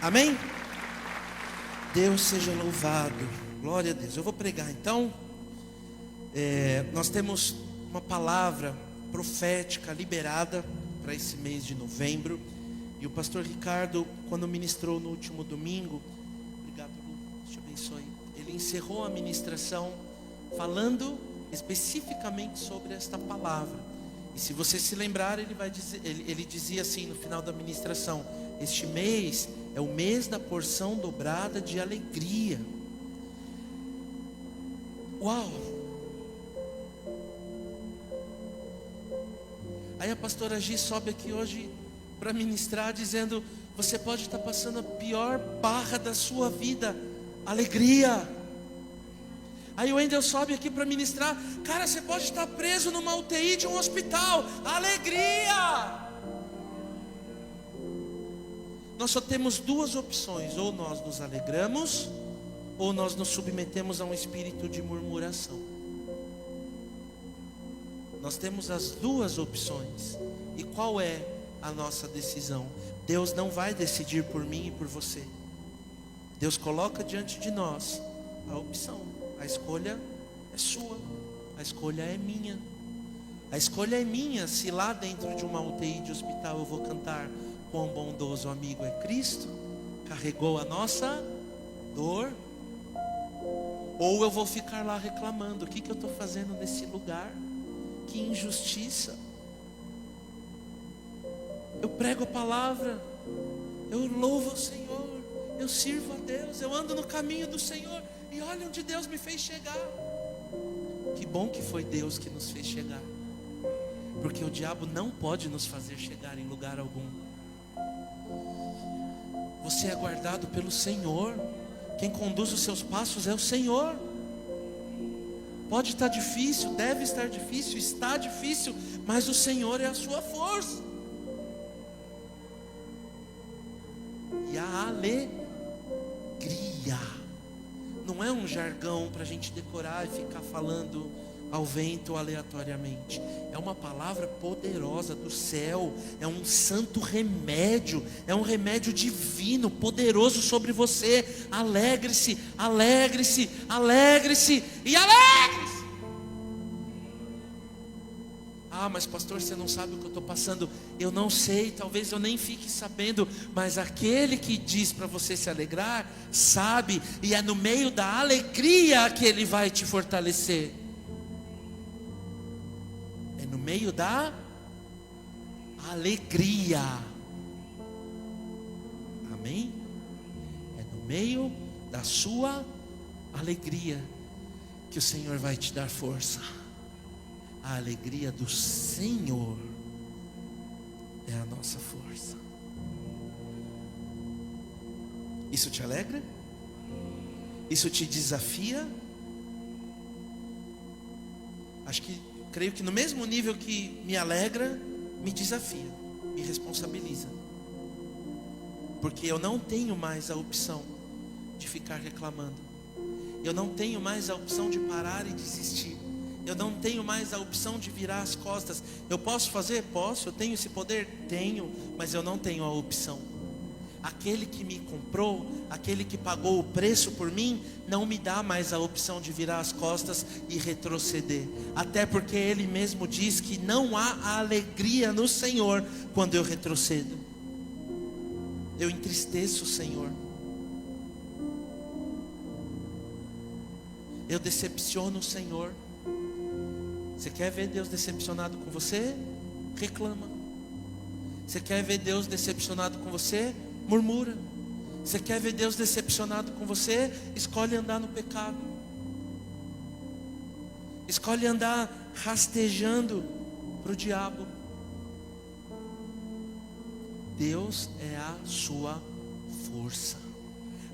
Amém? Deus seja louvado. Glória a Deus. Eu vou pregar então. Nós temos uma palavra profética liberada para esse mês de novembro. E o pastor Ricardo, quando ministrou no último domingo, obrigado, Lu, Deus te abençoe. Ele encerrou a ministração falando especificamente sobre esta palavra. E se você se lembrar, ele dizia assim no final da ministração: este mês é o mês da porção dobrada de alegria. Uau! Aí a pastora Gi sobe aqui hoje para ministrar dizendo: você pode estar passando a pior barra da sua vida, alegria. Aí o Wendel sobe aqui para ministrar: cara, você pode estar preso numa UTI de um hospital, alegria. Nós só temos duas opções: ou nós nos alegramos, ou nós nos submetemos a um espírito de murmuração. Nós temos as duas opções. E qual é a nossa decisão? Deus não vai decidir por mim e por você. Deus coloca diante de nós a opção. A escolha é sua, a escolha é minha. A escolha é minha se lá dentro de uma UTI de hospital eu vou cantar: quão bondoso amigo é Cristo, carregou a nossa dor. Ou eu vou ficar lá reclamando: o que eu estou fazendo nesse lugar? Que injustiça. Eu prego a palavra, eu louvo ao Senhor, eu sirvo a Deus, eu ando no caminho do Senhor, e olha onde Deus me fez chegar. Que bom que foi Deus que nos fez chegar, porque o diabo não pode nos fazer chegar em lugar algum. Você é guardado pelo Senhor. Quem conduz os seus passos é o Senhor. Pode estar difícil, deve estar difícil, está difícil, mas o Senhor é a sua força. E a alegria não é um jargão para a gente decorar e ficar falando ao vento aleatoriamente. É uma palavra poderosa do céu, é um santo remédio, é um remédio divino, poderoso sobre você. Alegre-se, alegre-se, alegre-se e alegre-se. Ah, mas pastor, você não sabe o que eu estou passando. Eu não sei, talvez eu nem fique sabendo, mas aquele que diz para você se alegrar, sabe, e é no meio da alegria que ele vai te fortalecer. É no meio da alegria. Amém? É no meio da sua alegria que o Senhor vai te dar força. A alegria do Senhor é a nossa força. Isso te alegra? Isso te desafia? Creio que no mesmo nível que me alegra, me desafia, me responsabiliza. Porque eu não tenho mais a opção de ficar reclamando. Eu não tenho mais a opção de parar e desistir. Eu não tenho mais a opção de virar as costas. Eu posso fazer? Posso. Eu tenho esse poder? Tenho. Mas eu não tenho a opção. Aquele que me comprou, aquele que pagou o preço por mim, não me dá mais a opção de virar as costas e retroceder. Até porque Ele mesmo diz que não há alegria no Senhor quando eu retrocedo. Eu entristeço o Senhor. Eu decepciono o Senhor. Você quer ver Deus decepcionado com você? Reclama. Você quer ver Deus decepcionado com você? Murmura. Você quer ver Deus decepcionado com você? Escolhe andar no pecado. Escolhe andar rastejando para o diabo. Deus é a sua força.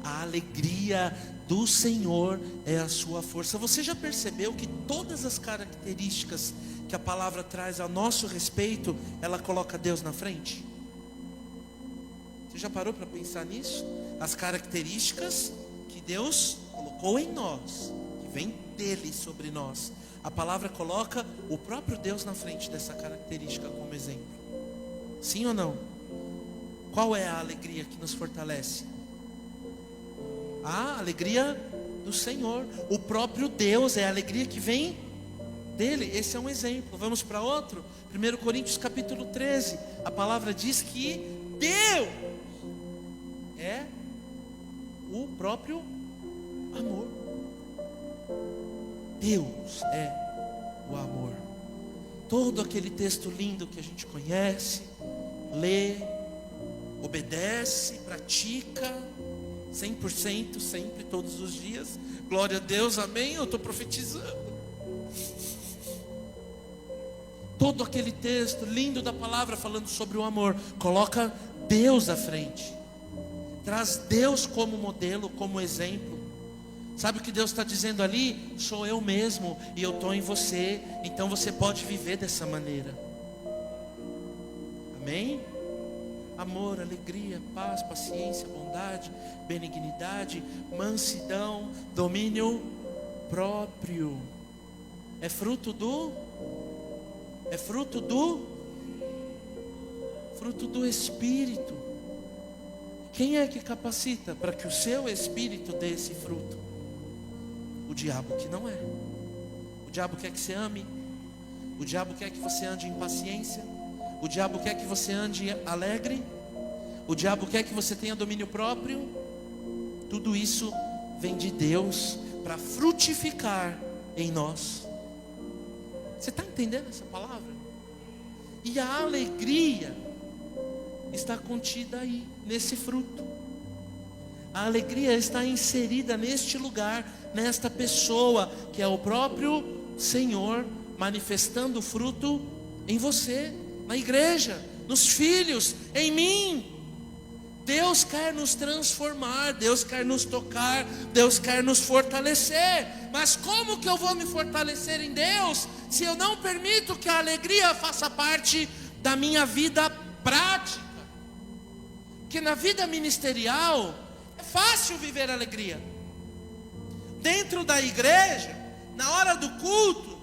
A alegria do Senhor é a sua força. Você já percebeu que todas as características que a palavra traz a nosso respeito, ela coloca Deus na frente? Você já parou para pensar nisso? As características que Deus colocou em nós, que vem dele sobre nós, a palavra coloca o próprio Deus na frente dessa característica como exemplo. Sim ou não? Qual é a alegria que nos fortalece? A alegria do Senhor. O próprio Deus é a alegria que vem dele. Esse é um exemplo. Vamos para outro. 1 Coríntios capítulo 13. A palavra diz que Deus é o próprio amor. Deus é o amor. Todo aquele texto lindo que a gente conhece, lê, obedece, pratica 100%, sempre, todos os dias. Glória a Deus, amém. Eu estou profetizando. Todo aquele texto lindo da palavra falando sobre o amor, coloca Deus à frente, traz Deus como modelo, como exemplo. Sabe o que Deus está dizendo ali? Sou eu mesmo e eu estou em você, então você pode viver dessa maneira. Amém? Amor, alegria, paz, paciência, bondade, benignidade, mansidão, domínio próprio. É fruto do Espírito. Quem é que capacita para que o seu Espírito dê esse fruto? O diabo que não é. O diabo quer que você ame. O diabo quer que você ande em paciência. O diabo quer que você ande alegre. O diabo quer que você tenha domínio próprio. Tudo isso vem de Deus para frutificar em nós. Você está entendendo essa palavra? E a alegria está contida aí, nesse fruto. A alegria está inserida neste lugar, nesta pessoa, que é o próprio Senhor, manifestando o fruto em você, na igreja, nos filhos, em mim. Deus quer nos transformar, Deus quer nos tocar, Deus quer nos fortalecer. Mas como que eu vou me fortalecer em Deus, se eu não permito que a alegria faça parte da minha vida prática? Porque na vida ministerial é fácil viver alegria. Dentro da igreja, na hora do culto,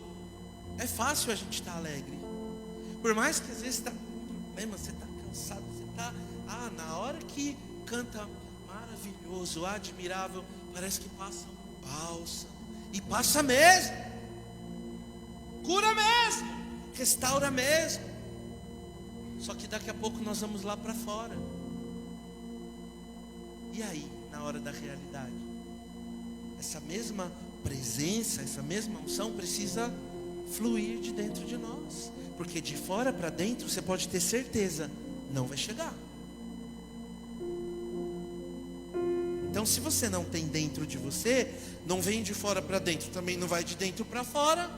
é fácil a gente estar alegre. Por mais que às vezes está com problema, você está cansado, você está... na hora que canta maravilhoso, admirável, parece que passa um bálsamo. E passa mesmo. Cura mesmo. Restaura mesmo. Só que daqui a pouco nós vamos lá para fora. E aí, na hora da realidade, essa mesma presença, essa mesma unção precisa fluir de dentro de nós. Porque de fora para dentro, você pode ter certeza, não vai chegar. Então, se você não tem dentro de você, não vem de fora para dentro, também não vai de dentro para fora,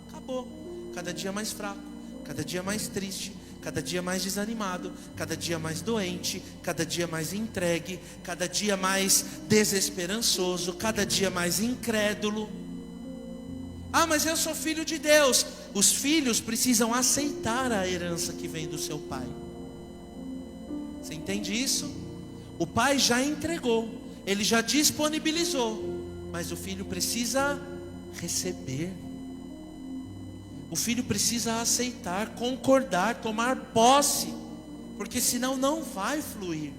acabou. Cada dia mais fraco, cada dia mais triste, cada dia mais desanimado, cada dia mais doente, cada dia mais entregue, cada dia mais desesperançoso, cada dia mais incrédulo. Mas eu sou filho de Deus. Os filhos precisam aceitar a herança que vem do seu pai. Você entende isso? O pai já entregou, ele já disponibilizou, mas o filho precisa receber. O filho precisa aceitar, concordar, tomar posse, porque senão não vai fluir.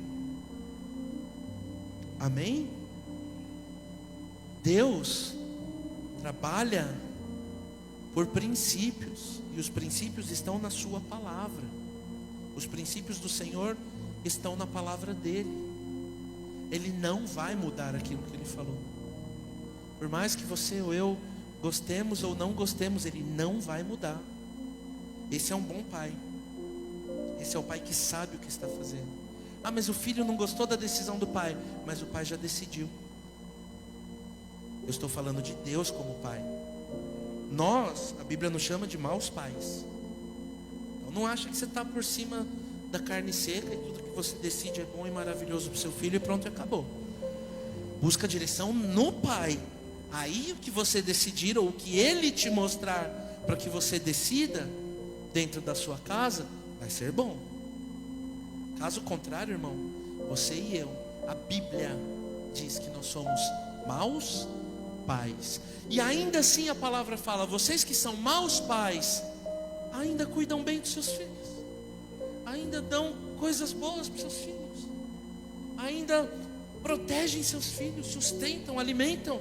Amém? Deus trabalha por princípios, e os princípios estão na sua palavra. Os princípios do Senhor estão na palavra dele. Ele não vai mudar aquilo que ele falou. Por mais que você ou eu gostemos ou não gostemos, ele não vai mudar. Esse é um bom pai. Esse é o pai que sabe o que está fazendo. Mas o filho não gostou da decisão do pai, mas o pai já decidiu. Eu estou falando de Deus como pai. Nós, a Bíblia nos chama de maus pais. Então não acha que você está por cima da carne seca e tudo que você decide é bom e maravilhoso para o seu filho e pronto, acabou. Busca direção no pai. Aí o que você decidir ou o que ele te mostrar para que você decida dentro da sua casa vai ser bom. Caso contrário, irmão, você e eu, a Bíblia diz que nós somos maus pais. E ainda assim a palavra fala: vocês que são maus pais, ainda cuidam bem dos seus filhos, ainda dão coisas boas para os seus filhos, ainda protegem seus filhos, sustentam, alimentam,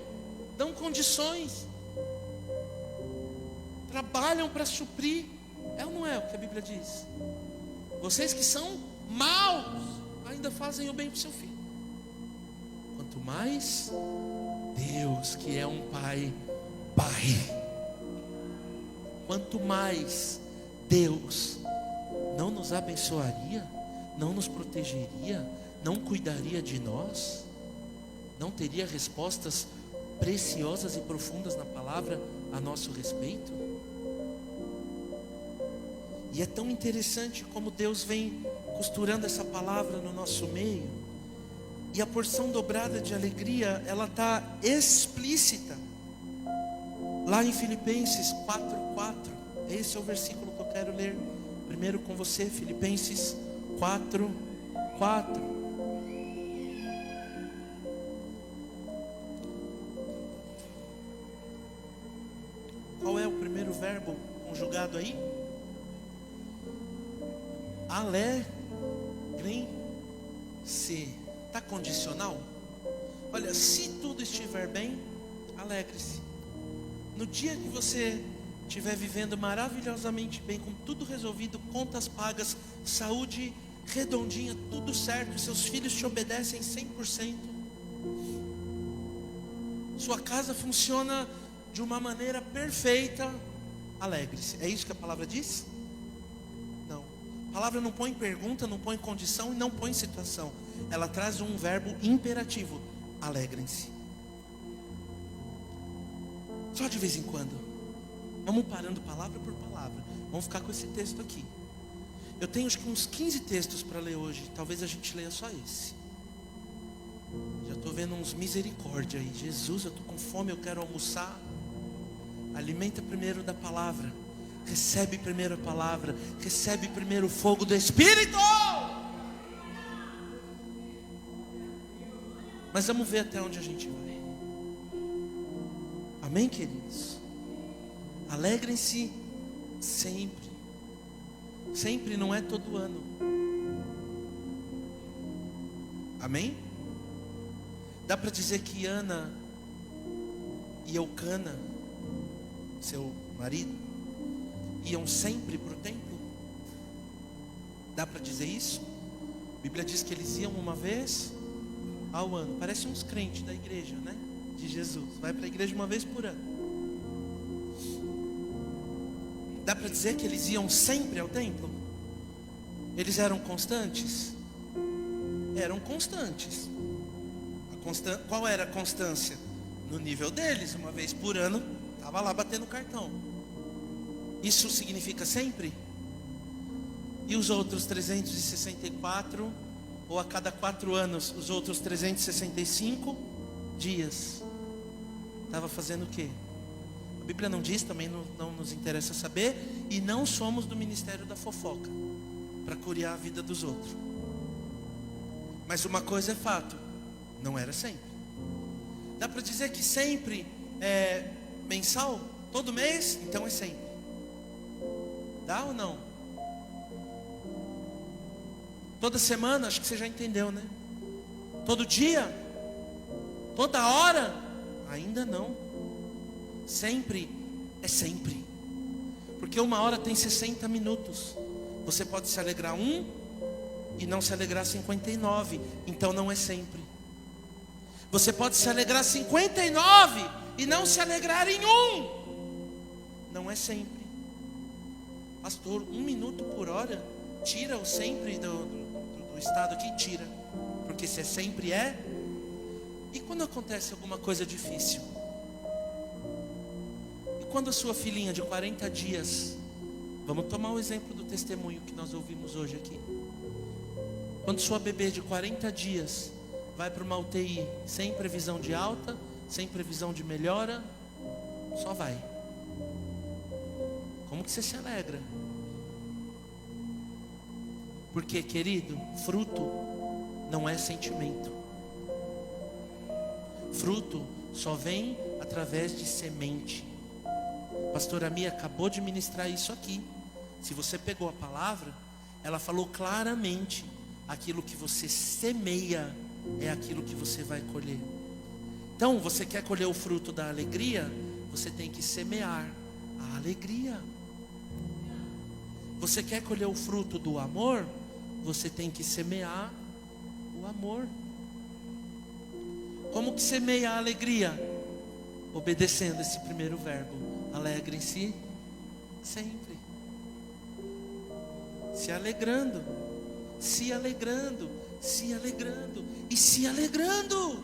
dão condições, trabalham para suprir. É ou não é o que a Bíblia diz? Vocês que são maus ainda fazem o bem para o seu filho. Quanto mais Deus, que é um pai, quanto mais Deus não nos abençoaria, não nos protegeria, não cuidaria de nós, não teria respostas preciosas e profundas na palavra a nosso respeito? E é tão interessante como Deus vem costurando essa palavra no nosso meio. E a porção dobrada de alegria, ela está explícita lá em Filipenses 4:4. Esse é o versículo que eu quero ler primeiro com você. Filipenses 4:4. Qual é o primeiro verbo conjugado aí? Alegrem-se. Está condicional? Olha, se tudo estiver bem, alegre-se. No dia que você estiver vivendo maravilhosamente bem, com tudo resolvido, contas pagas, saúde redondinha, tudo certo, seus filhos te obedecem 100%, sua casa funciona de uma maneira perfeita, alegre-se. É isso que a palavra diz? Não. A palavra não põe pergunta, não põe condição e não põe situação. Ela traz um verbo imperativo: alegrem-se. Só de vez em quando, vamos parando palavra por palavra. Vamos ficar com esse texto aqui. Eu tenho acho que uns 15 textos para ler hoje. Talvez a gente leia só esse. Já estou vendo uns misericórdia aí. Jesus, eu estou com fome, eu quero almoçar. Alimenta primeiro da palavra. Recebe primeiro a palavra. Recebe primeiro o fogo do Espírito. Mas vamos ver até onde a gente vai. Amém, queridos? Alegrem-se sempre. Sempre não é todo ano. Amém? Dá para dizer que Ana e Eucana, seu marido, iam sempre para o templo? Dá para dizer isso? A Bíblia diz que eles iam uma vez ao ano. Parece uns crentes da igreja, né? De Jesus. Vai para a igreja uma vez por ano. Dá para dizer que eles iam sempre ao templo? Eles eram constantes? Eram constantes. Qual era a constância? No nível deles, uma vez por ano, estava lá batendo cartão. Isso significa sempre? E os outros 364, ou a cada 4 anos, os outros 365 dias, estava fazendo o quê? A Bíblia não diz, também não nos interessa saber. E não somos do ministério da fofoca para curiar a vida dos outros. Mas uma coisa é fato: não era sempre. Dá para dizer que sempre é mensal? Todo mês? Então é sempre. Dá ou não? Toda semana? Acho que você já entendeu, né? Todo dia? Toda hora? Ainda não. Sempre é sempre. Porque uma hora tem 60 minutos. Você pode se alegrar e não se alegrar 59. Então não é sempre. Você pode se alegrar 59 e não se alegrar em 1. Não é sempre. Pastor, 1 minuto por hora tira o sempre do estado aqui? Tira. Porque se é sempre é. E quando acontece alguma coisa difícil? E quando a sua filhinha de 40 dias, vamos tomar o exemplo do testemunho que nós ouvimos hoje aqui. Quando sua bebê de 40 dias vai para uma UTI sem previsão de alta, sem previsão de melhora, só vai. Como que você se alegra? Porque, querido, fruto não é sentimento. Fruto só vem através de semente. Pastora Mia acabou de ministrar isso aqui. Se você pegou a palavra, ela falou claramente: aquilo que você semeia é aquilo que você vai colher. Então, você quer colher o fruto da alegria? Você tem que semear a alegria. Você quer colher o fruto do amor? Você tem que semear o amor. Como que semeia a alegria? Obedecendo esse primeiro verbo. Alegrem-se sempre. Se alegrando. Se alegrando. Se alegrando. E se alegrando.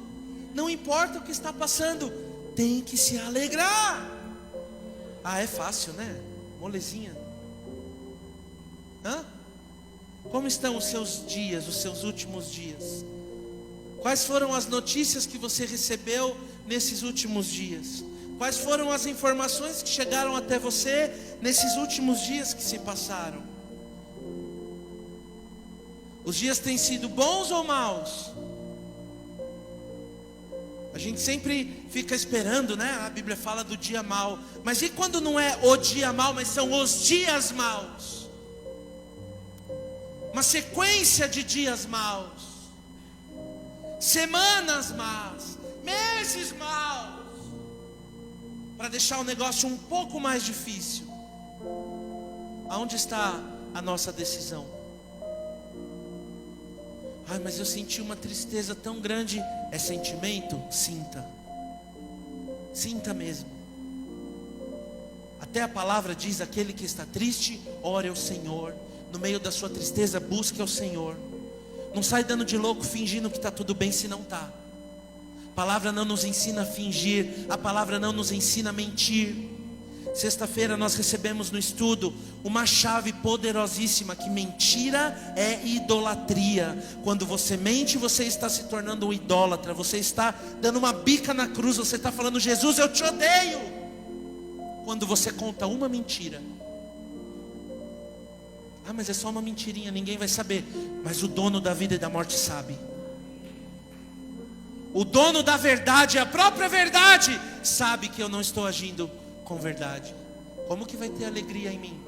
Não importa o que está passando. Tem que se alegrar. Ah, é fácil, né? Molezinha. Hã? Como estão os seus dias, os seus últimos dias? Quais foram as notícias que você recebeu nesses últimos dias? Quais foram as informações que chegaram até você nesses últimos dias que se passaram? Os dias têm sido bons ou maus? A gente sempre fica esperando, né? A Bíblia fala do dia mau. Mas e quando não é o dia mau, mas são os dias maus? Uma sequência de dias maus, semanas más, meses maus, para deixar o negócio um pouco mais difícil. Aonde está a nossa decisão? Ai, mas eu senti uma tristeza tão grande. É sentimento? Sinta. Sinta mesmo. Até a palavra diz: aquele que está triste, ore ao Senhor. No meio da sua tristeza, busque ao Senhor. Não sai dando de louco fingindo que está tudo bem se não está. A palavra não nos ensina a fingir. A palavra não nos ensina a mentir. Sexta-feira nós recebemos no estudo uma chave poderosíssima, que mentira é idolatria. Quando você mente, você está se tornando um idólatra. Você está dando uma bica na cruz. Você está falando: Jesus, eu te odeio. Quando você conta uma mentira. Ah, mas é só uma mentirinha, ninguém vai saber. Mas o dono da vida e da morte sabe. O dono da verdade, a própria verdade, sabe que eu não estou agindo com verdade. Como que vai ter alegria em mim?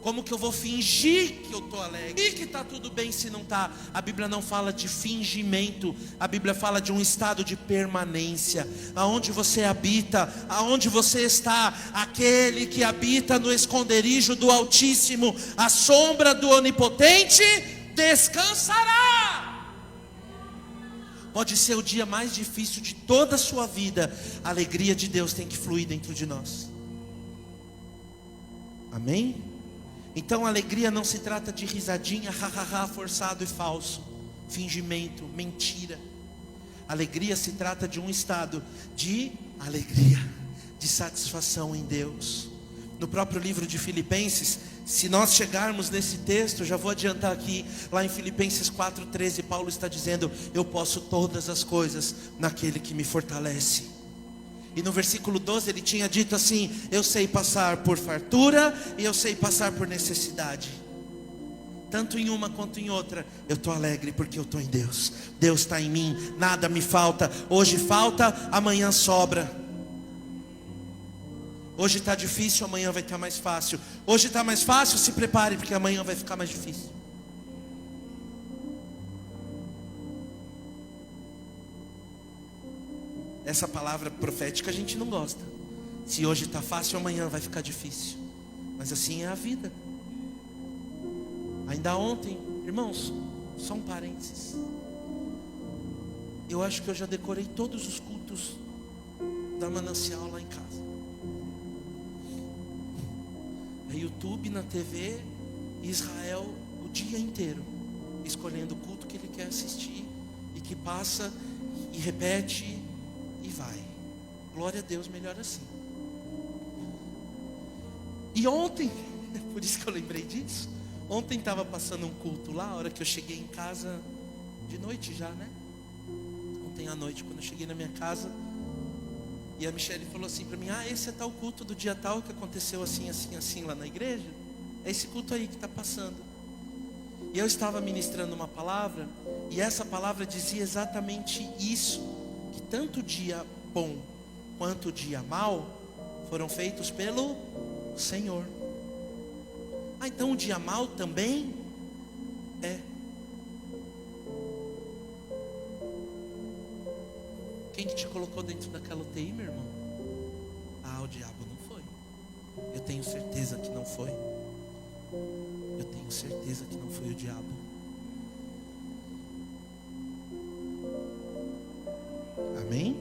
Como que eu vou fingir que eu estou alegre? E que está tudo bem se não está? A Bíblia não fala de fingimento. A Bíblia fala de um estado de permanência. Aonde você habita, aonde você está. Aquele que habita no esconderijo do Altíssimo, a sombra do Onipotente, descansará. Pode ser o dia mais difícil de toda a sua vida. A alegria de Deus tem que fluir dentro de nós. Amém? Então a alegria não se trata de risadinha, hahaha, forçado e falso, fingimento, mentira. Alegria se trata de um estado de alegria, de satisfação em Deus. No próprio livro de Filipenses, se nós chegarmos nesse texto, já vou adiantar aqui, lá em Filipenses 4,13, Paulo está dizendo: eu posso todas as coisas naquele que me fortalece. E no versículo 12 ele tinha dito assim: eu sei passar por fartura e eu sei passar por necessidade. Tanto em uma quanto em outra, eu estou alegre porque eu estou em Deus. Deus está em mim, nada me falta. Hoje falta, amanhã sobra. Hoje está difícil, amanhã vai estar mais fácil. Hoje está mais fácil, se prepare, porque amanhã vai ficar mais difícil. Essa palavra profética a gente não gosta. Se hoje está fácil, amanhã vai ficar difícil. Mas assim é a vida. Ainda ontem, irmãos, só um parênteses. Eu acho que eu já decorei todos os cultos da Manancial lá em casa. É YouTube, na TV, Israel o dia inteiro, escolhendo o culto que ele quer assistir, e que passa e repete e vai. Glória a Deus, melhor assim. E ontem, por isso que eu lembrei disso, ontem estava passando um culto lá, a hora que eu cheguei em casa, de noite já, né? Ontem à noite, quando eu cheguei na minha casa, e a Michele falou assim para mim: ah, esse é tal culto do dia tal que aconteceu assim, assim, assim lá na igreja. É esse culto aí que está passando. E eu estava ministrando uma palavra, e essa palavra dizia exatamente isso: que tanto o dia bom quanto o dia mau foram feitos pelo Senhor. Ah, então o dia mau também é. Quem que te colocou dentro daquela UTI, meu irmão? Ah, o diabo não foi. Eu tenho certeza que não foi. Eu tenho certeza que não foi o diabo. Amém?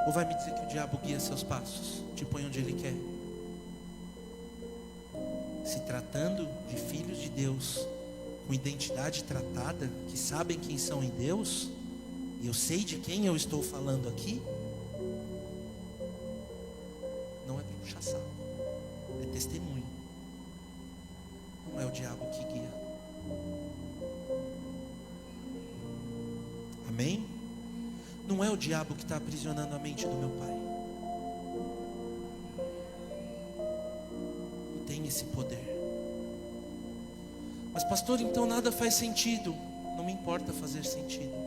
Ou vai me dizer que o diabo guia seus passos, te põe onde ele quer? Se tratando de filhos de Deus, com identidade tratada, que sabem quem são em Deus, e eu sei de quem eu estou falando aqui, não é para puxar saco, é testemunho. Não é o diabo que guia. Amém? Não é o diabo que está aprisionando a mente do meu pai. Não tem esse poder. Mas pastor, então nada faz sentido. Não me importa fazer sentido.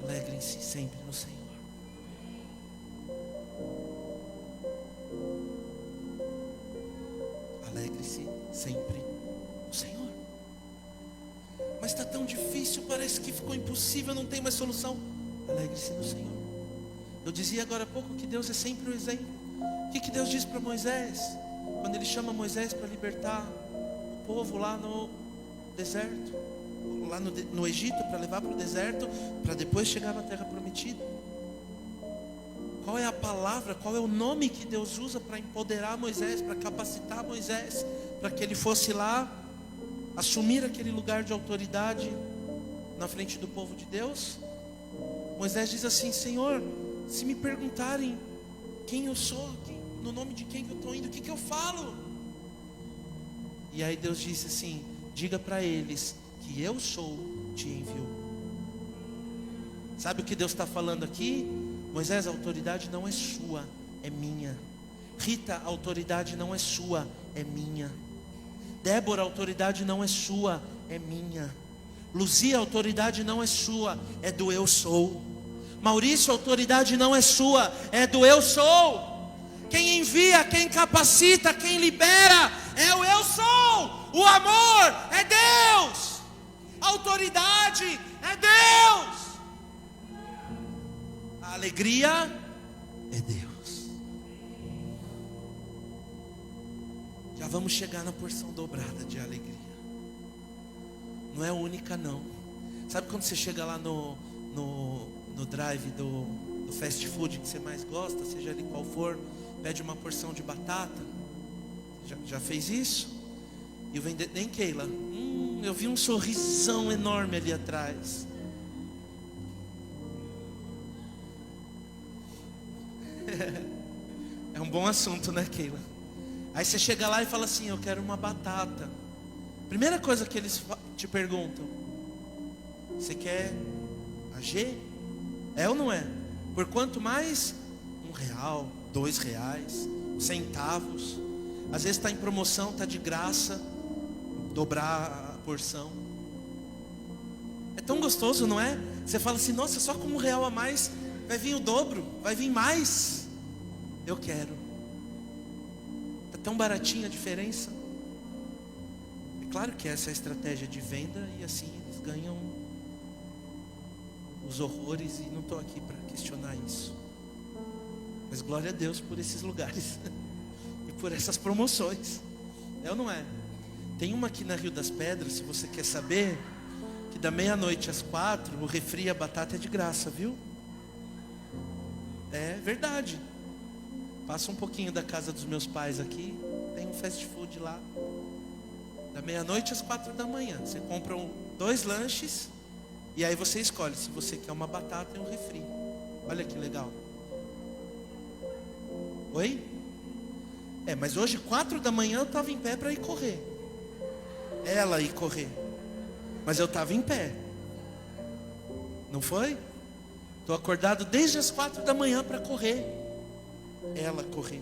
Alegrem-se sempre no Senhor. Alegre-se sempre no Senhor. Mas está tão difícil, parece que ficou impossível, não tem mais solução. Alegre-se no Senhor. Eu dizia agora há pouco que Deus é sempre o exemplo. O que Deus diz para Moisés? Quando Ele chama Moisés para libertar o povo lá no deserto, lá no Egito, para levar para o deserto, para depois chegar na terra prometida. Qual é a palavra, qual é o nome que Deus usa para empoderar Moisés, para capacitar Moisés, para que ele fosse lá assumir aquele lugar de autoridade na frente do povo de Deus? Moisés diz assim: Senhor, se me perguntarem quem eu sou, no nome de quem que eu estou indo, o que eu falo? E aí Deus disse assim: diga para eles que eu sou, te enviou. Sabe o que Deus está falando aqui? Moisés, a autoridade não é sua, é minha. Rita, a autoridade não é sua, é minha. Débora, a autoridade não é sua, é minha. Luzia, a autoridade não é sua, é do eu sou. Maurício, a autoridade não é sua, é do eu sou. Quem envia, quem capacita, quem libera é o eu sou. O amor é Deus. A autoridade é Deus. A alegria é Deus. Já vamos chegar na porção dobrada de alegria. Não é única não. Sabe quando você chega lá no drive do fast food que você mais gosta, seja ali qual for, pede uma porção de batata? Já fez isso? E o vendedor, nem Keila, eu vi um sorrisão enorme ali atrás. É um bom assunto, né, Keila? Aí você chega lá e fala assim: eu quero uma batata. Primeira coisa que eles te perguntam: você quer a G? É ou não é? Por quanto mais? R$1, R$2, centavos. Às vezes está em promoção, está de graça, dobrar a porção. É tão gostoso, não é? Você fala assim: nossa, só com R$1 a mais vai vir o dobro, vai vir mais. Eu quero. Está tão baratinha a diferença. É claro que essa é a estratégia de venda, e assim eles ganham os horrores, e não estou aqui para questionar isso. Mas glória a Deus por esses lugares e por essas promoções. É ou não é? Tem uma aqui na Rio das Pedras, se você quer saber, que da meia-noite às 4, o refri e a batata é de graça, viu? É verdade. Passa um pouquinho da casa dos meus pais aqui, tem um fast food lá. Da meia-noite às 4 da manhã. Você compra 2 lanches, e aí você escolhe se você quer uma batata e um refri. Olha que legal. Oi? Mas hoje 4 da manhã eu estava em pé para ir correr. Ela ir correr. Mas eu estava em pé. Não foi? Estou acordado desde as 4 da manhã para correr. Ela correr.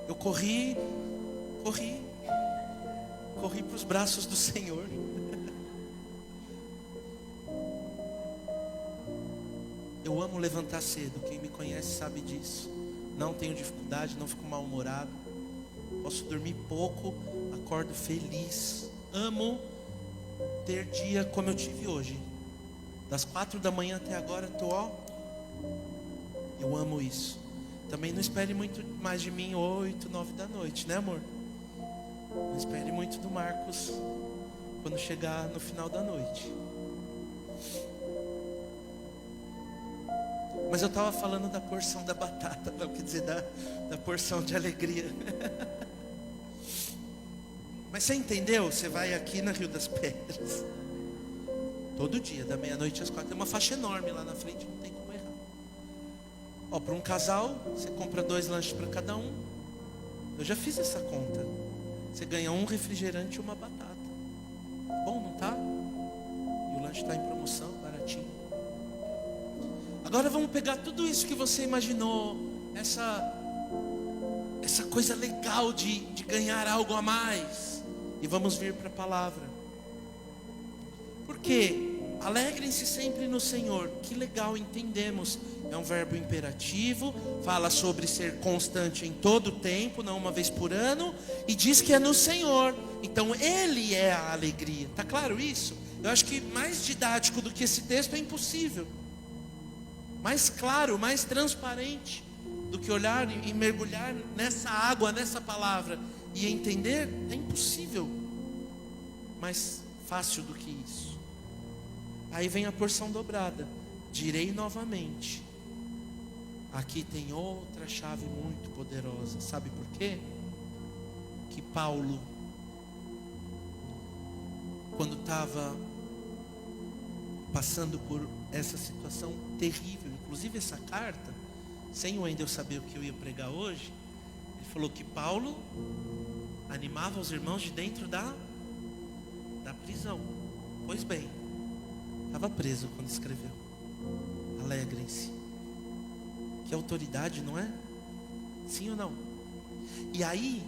Eu corri para os braços do Senhor. Eu amo levantar cedo. Quem me conhece sabe disso. Não tenho dificuldade, não fico mal-humorado. Posso dormir pouco, acordo feliz. Amo ter dia como eu tive hoje. Das 4 da manhã até agora, eu amo isso. Também não espere muito mais de mim 8, 9 da noite, né, amor? Não espere muito do Marcos quando chegar no final da noite. Mas eu estava falando da porção da batata, não quer dizer da porção de alegria. Mas você entendeu? Você vai aqui na Rio das Pedras, todo dia, da meia-noite às 4, tem uma faixa enorme lá na frente, não tem como errar. Para um casal, você compra 2 lanches para cada um. Eu já fiz essa conta. Você ganha um refrigerante e uma batata. Bom, não tá? E o lanche está em promoção, baratinho. Agora vamos pegar tudo isso que você imaginou, essa coisa legal de ganhar algo a mais, e vamos vir para a palavra. Porque alegrem-se sempre no Senhor. Que legal, entendemos. É um verbo imperativo, fala sobre ser constante em todo o tempo, não uma vez por ano, e diz que é no Senhor. Então Ele é a alegria. Está claro isso? Eu acho que mais didático do que esse texto é impossível. Mais claro, mais transparente do que olhar e mergulhar nessa água, nessa palavra e entender, é impossível. Mais fácil do que isso. Aí vem a porção dobrada. Direi novamente. Aqui tem outra chave muito poderosa. Sabe por quê? Que Paulo, quando estava passando por essa situação terrível, inclusive essa carta, sem o Wendel saber o que eu ia pregar hoje, ele falou que Paulo animava os irmãos de dentro da prisão. Pois bem, estava preso quando escreveu. Alegrem-se. Que autoridade, não é? Sim ou não? E aí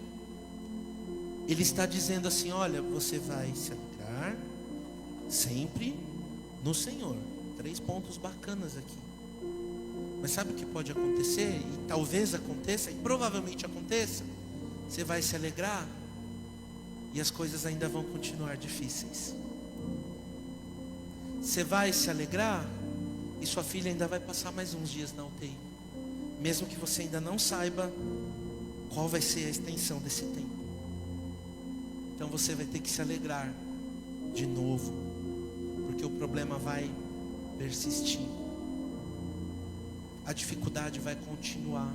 ele está dizendo assim: olha, você vai se alegrar sempre no Senhor. 3 pontos bacanas aqui. Mas sabe o que pode acontecer? E talvez aconteça, e provavelmente aconteça. Você vai se alegrar e as coisas ainda vão continuar difíceis. Você vai se alegrar e sua filha ainda vai passar mais uns dias na UTI, mesmo que você ainda não saiba qual vai ser a extensão desse tempo. Então você vai ter que se alegrar de novo, porque o problema vai persistir. A dificuldade vai continuar.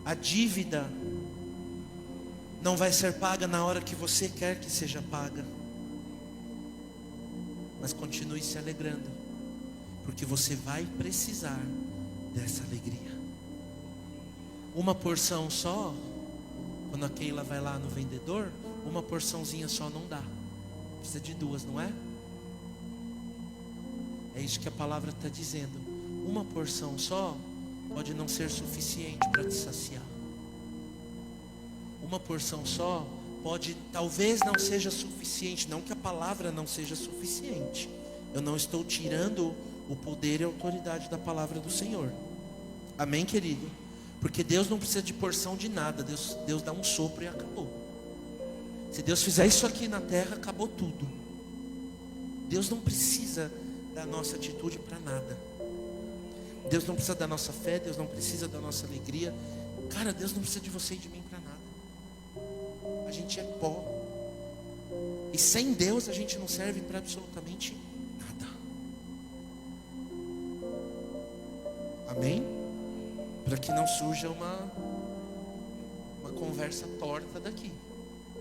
A dívida não vai ser paga na hora que você quer que seja paga. Mas continue se alegrando, porque você vai precisar dessa alegria. Uma porção só, quando a Keila vai lá no vendedor, uma porçãozinha só não dá. Precisa de 2, não é? É isso que a palavra está dizendo. Uma porção só pode não ser suficiente para te saciar. Uma porção só pode, talvez não seja suficiente. Não que a palavra não seja suficiente. Eu não estou tirando o poder e a autoridade da palavra do Senhor. Amém, querido? Porque Deus não precisa de porção de nada. Deus dá um sopro e acabou. Se Deus fizer isso aqui na terra, acabou tudo. Deus não precisa da nossa atitude para nada. Deus não precisa da nossa fé. Deus não precisa da nossa alegria. Cara, Deus não precisa de você e de mim para nada. A gente é pó. E sem Deus a gente não serve para absolutamente nada. Amém? Para que não surja uma conversa torta daqui.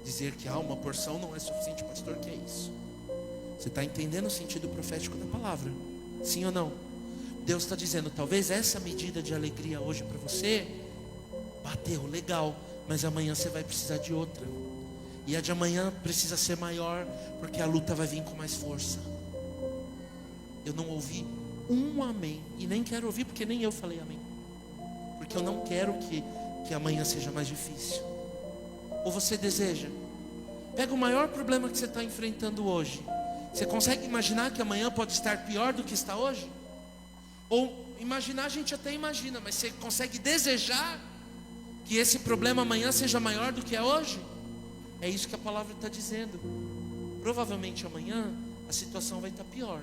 Dizer que uma porção não é suficiente, pastor, que é isso? Você está entendendo o sentido profético da palavra? Sim ou não? Deus está dizendo, talvez essa medida de alegria hoje para você bateu, legal, mas amanhã você vai precisar de outra. E a de amanhã precisa ser maior, porque a luta vai vir com mais força. Eu não ouvi um amém, e nem quero ouvir, porque nem eu falei amém. Porque eu não quero que amanhã seja mais difícil. Ou você deseja? Pega o maior problema que você está enfrentando hoje. Você consegue imaginar que amanhã pode estar pior do que está hoje? Ou imaginar, a gente até imagina, mas você consegue desejar que esse problema amanhã seja maior do que é hoje? É isso que a palavra está dizendo. provavelmente amanhã a situação vai estar pior.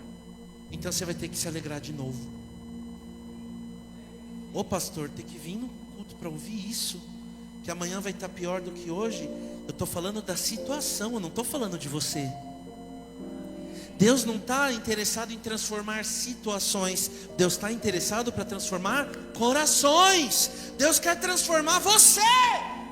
Então você vai ter que se alegrar de novo. Ô pastor, tem que vir no culto para ouvir isso, que amanhã vai estar pior do que hoje. Eu estou falando da situação, eu não estou falando de você. Deus não está interessado em transformar situações. Deus está interessado para transformar corações. Deus quer transformar você,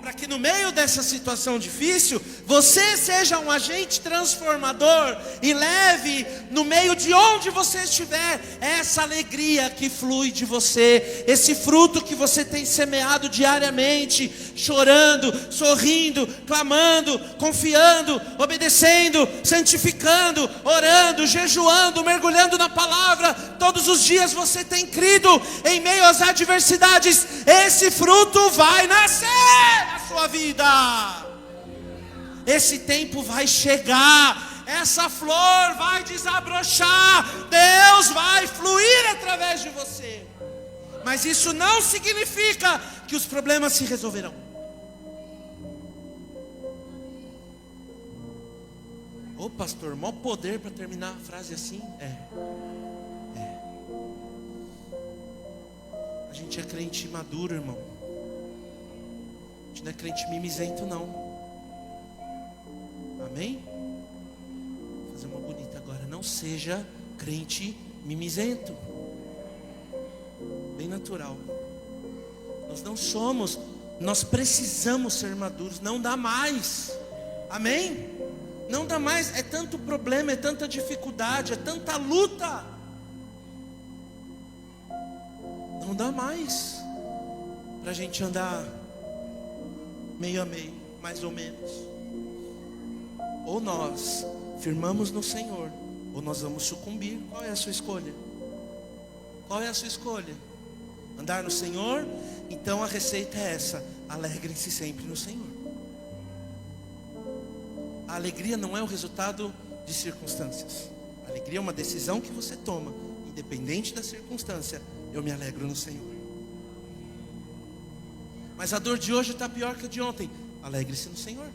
para que no meio dessa situação difícil, você seja um agente transformador e leve no meio de onde você estiver essa alegria que flui de você, esse fruto que você tem semeado diariamente, chorando, sorrindo, clamando, confiando, obedecendo, santificando, orando, jejuando, mergulhando na palavra. Todos os dias você tem crido em meio às adversidades. Esse fruto vai nascer na sua vida. Esse tempo vai chegar, essa flor vai desabrochar, Deus vai fluir através de você. Mas isso não significa que os problemas se resolverão. Ô pastor, maior poder para terminar a frase assim? A gente é crente maduro, irmão. A gente não é crente mimizento, não. Amém? Vou fazer uma bonita agora. Não seja crente mimizento. Bem natural. Nós não somos. Nós precisamos ser maduros. Não dá mais. Amém? Não dá mais. É tanto problema, é tanta dificuldade, é tanta luta. Não dá mais para a gente andar meio a meio, mais ou menos. Ou nós firmamos no Senhor, ou nós vamos sucumbir. Qual é a sua escolha? Qual é a sua escolha? Andar no Senhor? Então a receita é essa: alegrem-se sempre no Senhor. A alegria não é o resultado de circunstâncias. A alegria é uma decisão que você toma, independente da circunstância. Eu me alegro no Senhor. Mas a dor de hoje está pior que a de ontem. Alegre-se no Senhor.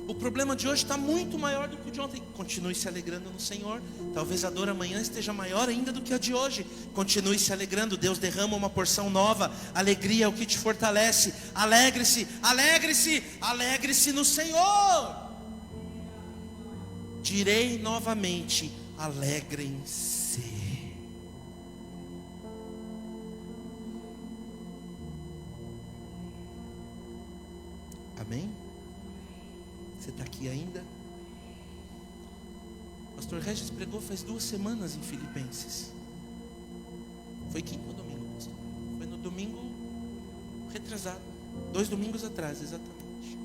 O problema de hoje está muito maior do que o de ontem. Continue se alegrando no Senhor. Talvez a dor amanhã esteja maior ainda do que a de hoje. Continue se alegrando. Deus derrama uma porção nova. Alegria é o que te fortalece. Alegre-se, alegre-se, alegre-se no Senhor. Direi novamente: alegrem-se. Amém? Você está aqui ainda? Pastor Regis pregou faz 2 semanas em Filipenses. Foi quinto ou domingo, pastor? Foi no domingo retrasado. 2 domingos atrás, exatamente.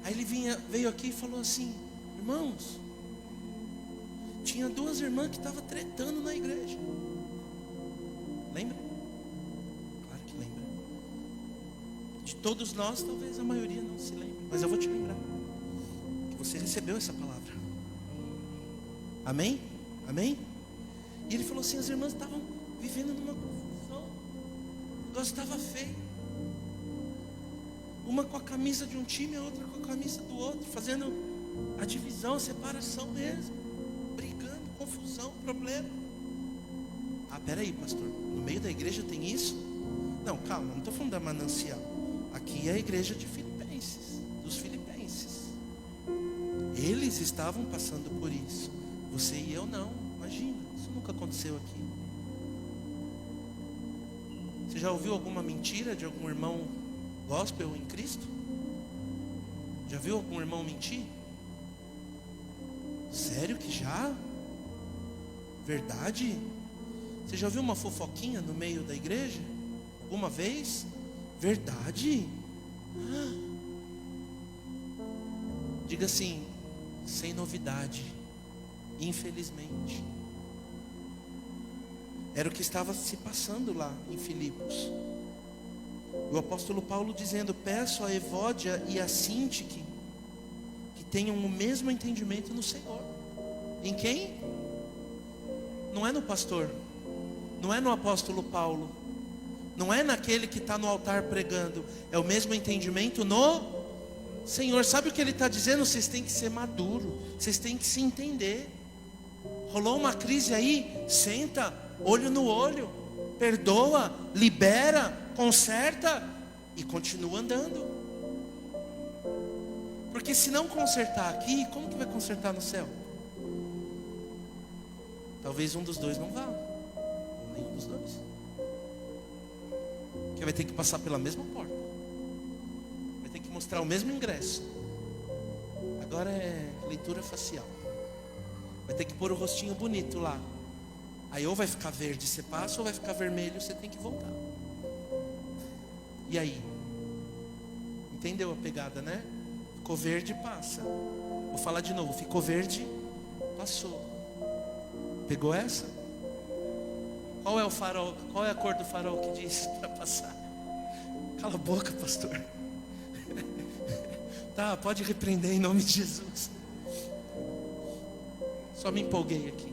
Aí ele veio aqui e falou assim: irmãos, tinha 2 irmãs que estavam tretando na igreja. Lembra? Claro que lembra. De todos nós, talvez a maioria não se lembre, mas eu vou te lembrar que você recebeu essa palavra. Amém? Amém? E ele falou assim: as irmãs estavam vivendo numa confusão. O negócio estava feio. Uma com a camisa de um time, a outra com a camisa do outro, fazendo a divisão, a separação mesmo, brigando, confusão, problema. Ah, peraí, pastor, no meio da igreja tem isso? Não, calma, não estou falando da Manancial. Aqui é a igreja de Filipenses, dos filipenses. Eles estavam passando por isso. Você e eu não. Imagina, isso nunca aconteceu aqui. Você já ouviu alguma mentira de algum irmão gospel em Cristo? Já viu algum irmão mentir? Sério que já? Verdade? Você já viu uma fofoquinha no meio da igreja? Alguma vez? Verdade? Diga assim: sem novidade, infelizmente. Era o que estava se passando lá em Filipos. O apóstolo Paulo dizendo: peço a Evódia e a Sintique que tenham o mesmo entendimento no Senhor. Em quem? Não é no pastor, não é no apóstolo Paulo, não é naquele que está no altar pregando. É o mesmo entendimento no Senhor, sabe o que Ele está dizendo? Vocês têm que ser maduros, vocês têm que se entender. Rolou uma crise aí, senta, olho no olho, perdoa, libera, conserta e continua andando. Porque se não consertar aqui, como que vai consertar no céu? Talvez um dos dois não vá, ou nenhum dos dois. Porque vai ter que passar pela mesma porta, vai ter que mostrar o mesmo ingresso. Agora é leitura facial. Vai ter que pôr o rostinho bonito lá. Aí ou vai ficar verde, você passa, ou vai ficar vermelho, você tem que voltar. E aí? Entendeu a pegada, né? Ficou verde, passa. Vou falar de novo. Ficou verde, passou. Pegou essa? Qual é o farol? Qual é a cor do farol que diz para passar? Cala a boca, pastor. Tá, pode repreender em nome de Jesus. Só me empolguei aqui.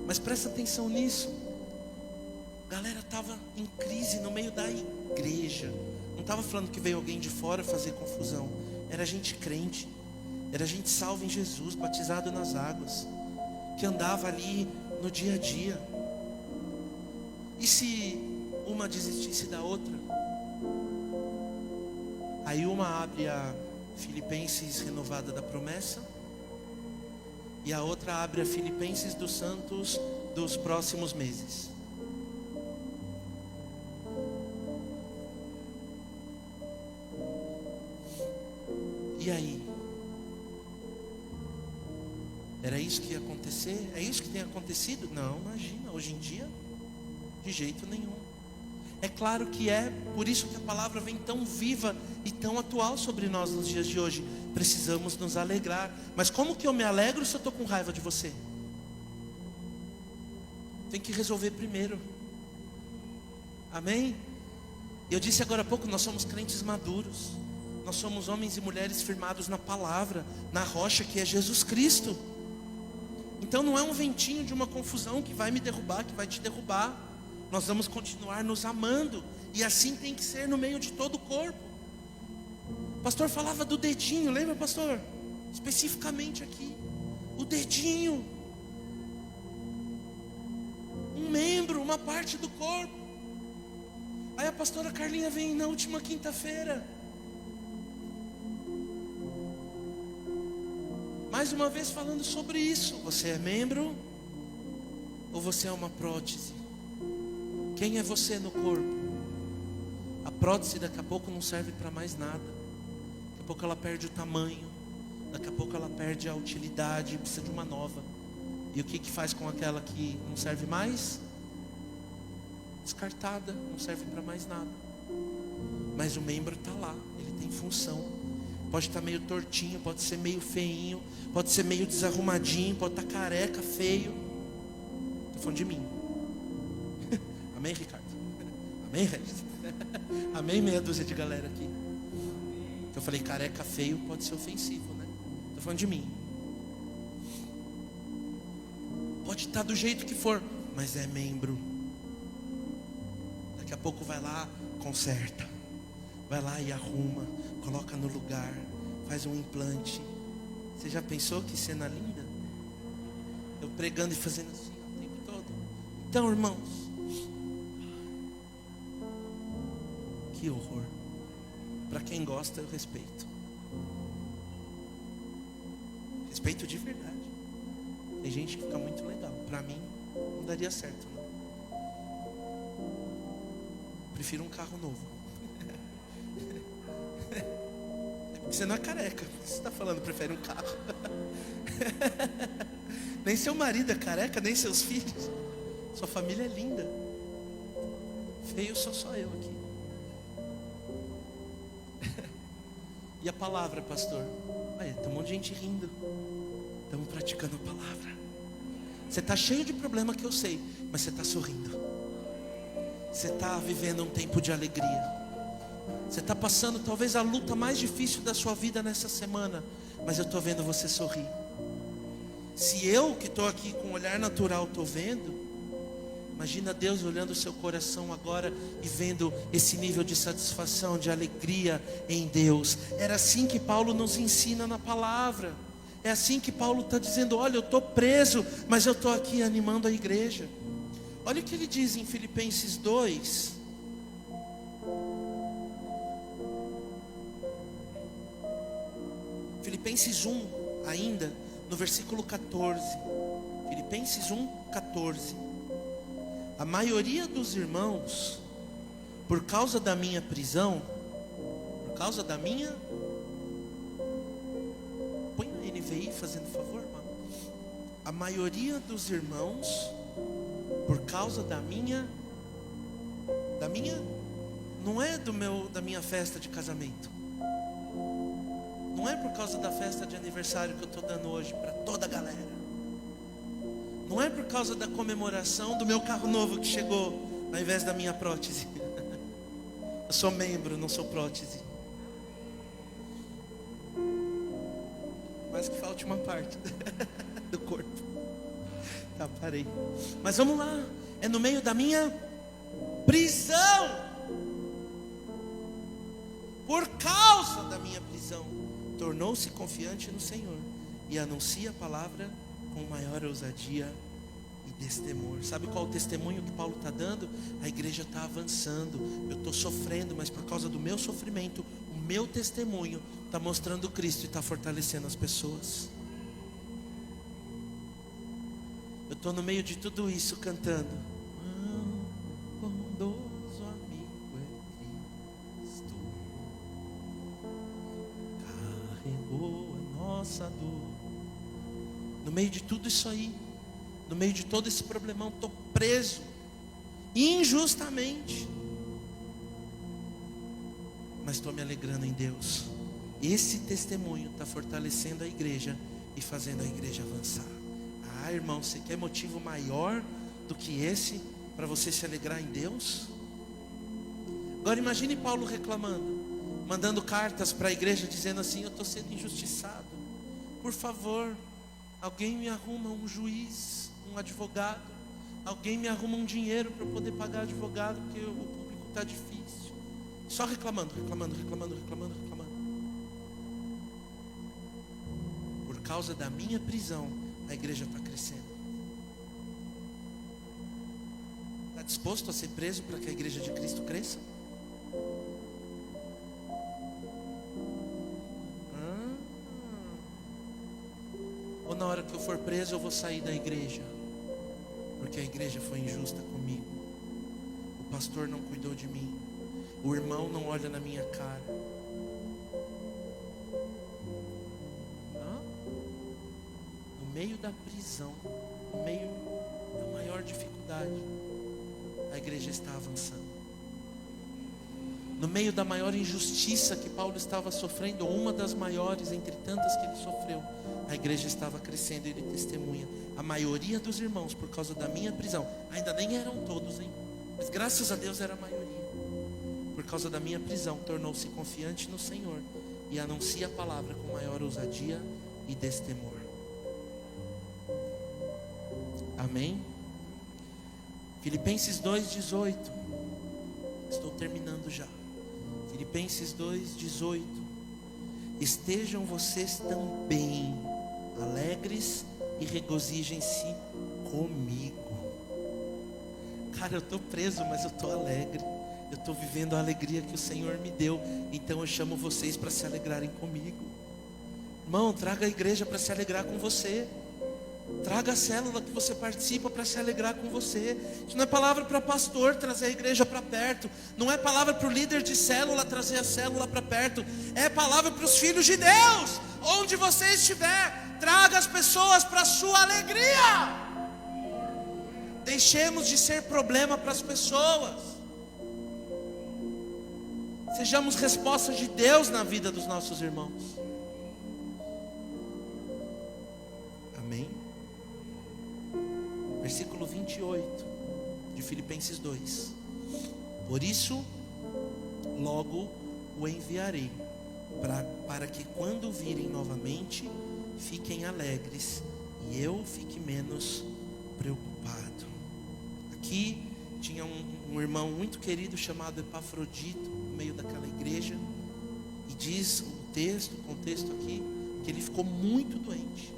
Mas presta atenção nisso. A galera estava em crise no meio da igreja. Não estava falando que veio alguém de fora fazer confusão. Era gente crente. Era gente salva em Jesus, batizado nas águas, que andava ali no dia a dia. E se uma desistisse da outra? Aí uma abre a Filipenses renovada da promessa, e a outra abre a Filipenses dos santos dos próximos meses. E aí? Era isso que ia acontecer? É isso que tem acontecido? Não, imagina, hoje em dia, de jeito nenhum. É claro que é, por isso que a palavra vem tão viva e tão atual sobre nós nos dias de hoje. Precisamos nos alegrar. Mas como que eu me alegro se eu estou com raiva de você? Tem que resolver primeiro. Amém? Eu disse agora há pouco, nós somos crentes maduros. Nós somos homens e mulheres firmados na palavra, na rocha que é Jesus Cristo. Então não é um ventinho de uma confusão que vai me derrubar, que vai te derrubar. Nós vamos continuar nos amando. E assim tem que ser no meio de todo o corpo. O pastor falava do dedinho, lembra, pastor? Especificamente aqui. O dedinho. Um membro, uma parte do corpo. Aí a pastora Carlinha vem na última quinta-feira. Mais uma vez falando sobre isso. Você é membro ou você é uma prótese? Quem é você no corpo? A prótese daqui a pouco não serve para mais nada. Daqui a pouco ela perde o tamanho. Daqui a pouco ela perde a utilidade, precisa de uma nova. E o que faz com aquela que não serve mais? Descartada, não serve para mais nada. Mas o membro está lá, ele tem função. Pode estar meio tortinho, pode ser meio feinho, pode ser meio desarrumadinho, pode estar careca, feio. Estou falando de mim. Amém, Ricardo? Amém, Regis? Amém, meia dúzia de galera aqui. Eu falei careca, feio, pode ser ofensivo, né? Estou falando de mim. Pode estar do jeito que for, mas é membro. Daqui a pouco vai lá, conserta. Vai lá e arruma, coloca no lugar, faz um implante. Você já pensou que cena linda? Eu pregando e fazendo assim o tempo todo. Então, irmãos, que horror. Para quem gosta, eu respeito. Respeito de verdade. Tem gente que fica muito legal. Para mim, não daria certo, não. Prefiro um carro novo. Você não é careca. Você está falando, prefere um carro. Nem seu marido é careca, nem seus filhos. Sua família é linda. Feio sou só eu aqui. E a palavra, pastor? Olha, tem um monte de gente rindo. Estamos praticando a palavra. Você está cheio de problema que eu sei, mas você está sorrindo. Você está vivendo um tempo de alegria. Você está passando talvez a luta mais difícil da sua vida nessa semana, mas eu estou vendo você sorrir. Se eu que estou aqui com um olhar natural estou vendo, Imagina Deus olhando o seu coração agora e vendo esse nível de satisfação, de alegria em Deus. Era assim que Paulo nos ensina na palavra. É assim que Paulo está dizendo: olha, eu estou preso, mas eu estou aqui animando a igreja. Olha o que ele diz em Filipenses 2. Filipenses 1, ainda, no versículo 14. Filipenses 1, 14. A maioria dos irmãos, por causa da minha prisão, por causa da minha... Põe na NVI, fazendo favor, irmão. A maioria dos irmãos, por causa da minha... Não é da minha festa de casamento. Não é por causa da festa de aniversário que eu estou dando hoje para toda a galera. Não é por causa da comemoração do meu carro novo que chegou, ao invés da minha prótese. Eu sou membro, não sou prótese. Mais que falte uma parte do corpo. Tá, parei. Mas vamos lá. É no meio da minha prisão. Por causa da minha prisão, tornou-se confiante no Senhor e anuncia a palavra com maior ousadia e destemor. Sabe qual é o testemunho que Paulo está dando? A igreja está avançando. Eu estou sofrendo, mas por causa do meu sofrimento, o meu testemunho está mostrando Cristo e está fortalecendo as pessoas. Eu estou no meio de tudo isso cantando: bondoso amigo é Cristo, carregou a nossa dor. No meio de tudo isso aí, no meio de todo esse problemão, estou preso injustamente, mas estou me alegrando em Deus. Esse testemunho está fortalecendo a igreja e fazendo a igreja avançar. Ah, irmão, você quer motivo maior do que esse para você se alegrar em Deus? Agora imagine Paulo reclamando, mandando cartas para a igreja dizendo assim: eu estou sendo injustiçado, por favor, alguém me arruma um juiz, um advogado. Alguém me arruma um dinheiro para eu poder pagar advogado, porque o público está difícil. Só reclamando. Por causa da minha prisão, a igreja está crescendo. Está disposto a ser preso para que a igreja de Cristo cresça? Ou na hora que eu for preso eu vou sair da igreja, porque a igreja foi injusta comigo, o pastor não cuidou de mim, o irmão não olha na minha cara? No meio da prisão, no meio da maior dificuldade, a igreja está avançando. No meio da maior injustiça que Paulo estava sofrendo, uma das maiores entre tantas que ele sofreu, a igreja estava crescendo. E ele testemunha: a maioria dos irmãos, por causa da minha prisão, ainda nem eram todos, hein? Mas graças a Deus era a maioria. Por causa da minha prisão, tornou-se confiante no Senhor e anuncia a palavra com maior ousadia e destemor. Amém? Filipenses 2:18. Estou terminando já. Filipenses 2:18. Estejam vocês também alegres e regozijem-se comigo. Cara, eu estou preso, mas eu estou alegre. Eu estou vivendo a alegria que o Senhor me deu. Então eu chamo vocês para se alegrarem comigo. Irmão, traga a igreja para se alegrar com você. Traga a célula que você participa para se alegrar com você. Isso não é palavra para pastor trazer a igreja para perto. Não é palavra para o líder de célula trazer a célula para perto. É palavra para os filhos de Deus. Onde você estiver, traga as pessoas para a sua alegria. Deixemos de ser problema para as pessoas. Sejamos respostas de Deus na vida dos nossos irmãos. Amém? Versículo 28 de Filipenses 2. Por isso, logo o enviarei, para que quando virem novamente, fiquem alegres, e eu fique menos preocupado. aqui tinha um irmão muito querido chamado Epafrodito, no meio daquela igreja. E diz o contexto aqui, que ele ficou muito doente.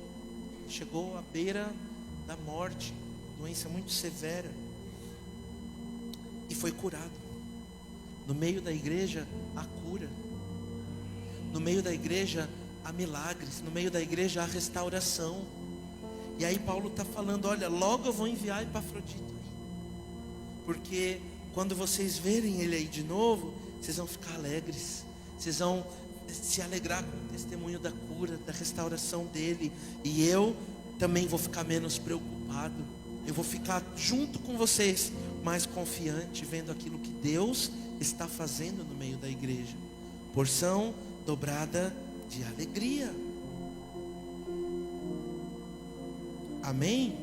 Chegou à beira da morte, doença muito severa. E foi curado. No meio da igreja, há cura. No meio da igreja, há milagres. No meio da igreja, há restauração. E aí Paulo está falando, olha, logo eu vou enviar Epafrodito aí. Porque quando vocês verem ele aí de novo, vocês vão ficar alegres. Vocês vão se alegrar com o testemunho da cura, da restauração dele. E eu também vou ficar menos preocupado. Eu vou ficar junto com vocês, mais confiante, vendo aquilo que Deus está fazendo no meio da igreja. Porção dobrada de alegria. Amém?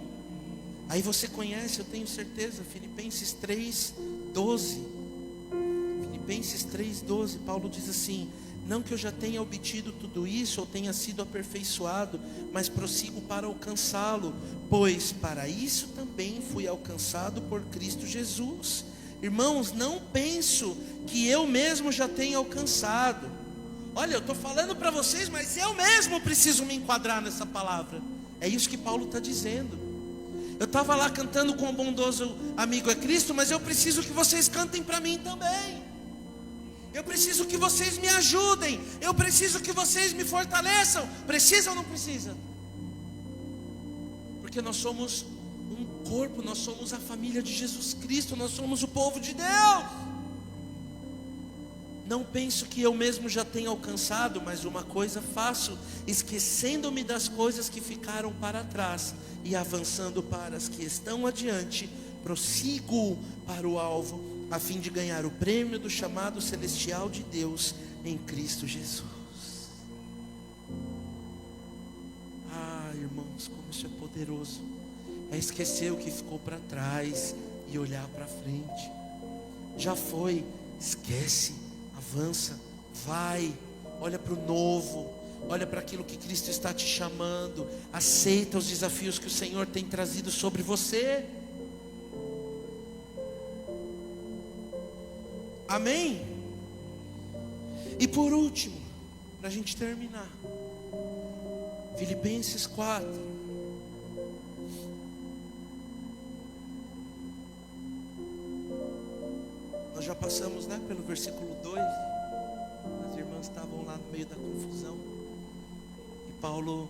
Aí você conhece, eu tenho certeza, Filipenses 3:12. Filipenses 3:12, Paulo diz assim: não que eu já tenha obtido tudo isso, ou tenha sido aperfeiçoado, mas prossigo para alcançá-lo, pois para isso também fui alcançado por Cristo Jesus. Irmãos, não penso que eu mesmo já tenha alcançado. Olha, eu estou falando para vocês, mas eu mesmo preciso me enquadrar nessa palavra. É isso que Paulo está dizendo. Eu estava lá cantando com o bondoso amigo é Cristo, mas eu preciso que vocês cantem para mim também. Eu preciso que vocês me ajudem. Eu preciso que vocês me fortaleçam. Precisa ou não precisa? Porque nós somos um corpo, nós somos a família de Jesus Cristo, nós somos o povo de Deus. Não penso que eu mesmo já tenha alcançado, mas uma coisa faço, esquecendo-me das coisas que ficaram para trás e avançando para as que estão adiante, prossigo para o alvo, a fim de ganhar o prêmio do chamado celestial de Deus em Cristo Jesus. Ah, irmãos, como isso é poderoso. É esquecer o que ficou para trás e olhar para frente. Já foi, esquece, avança, vai, olha para o novo, olha para aquilo que Cristo está te chamando, aceita os desafios que o Senhor tem trazido sobre você. Amém? E por último, para a gente terminar, Filipenses 4. Nós já passamos, pelo versículo 2. As irmãs estavam lá no meio da confusão. E Paulo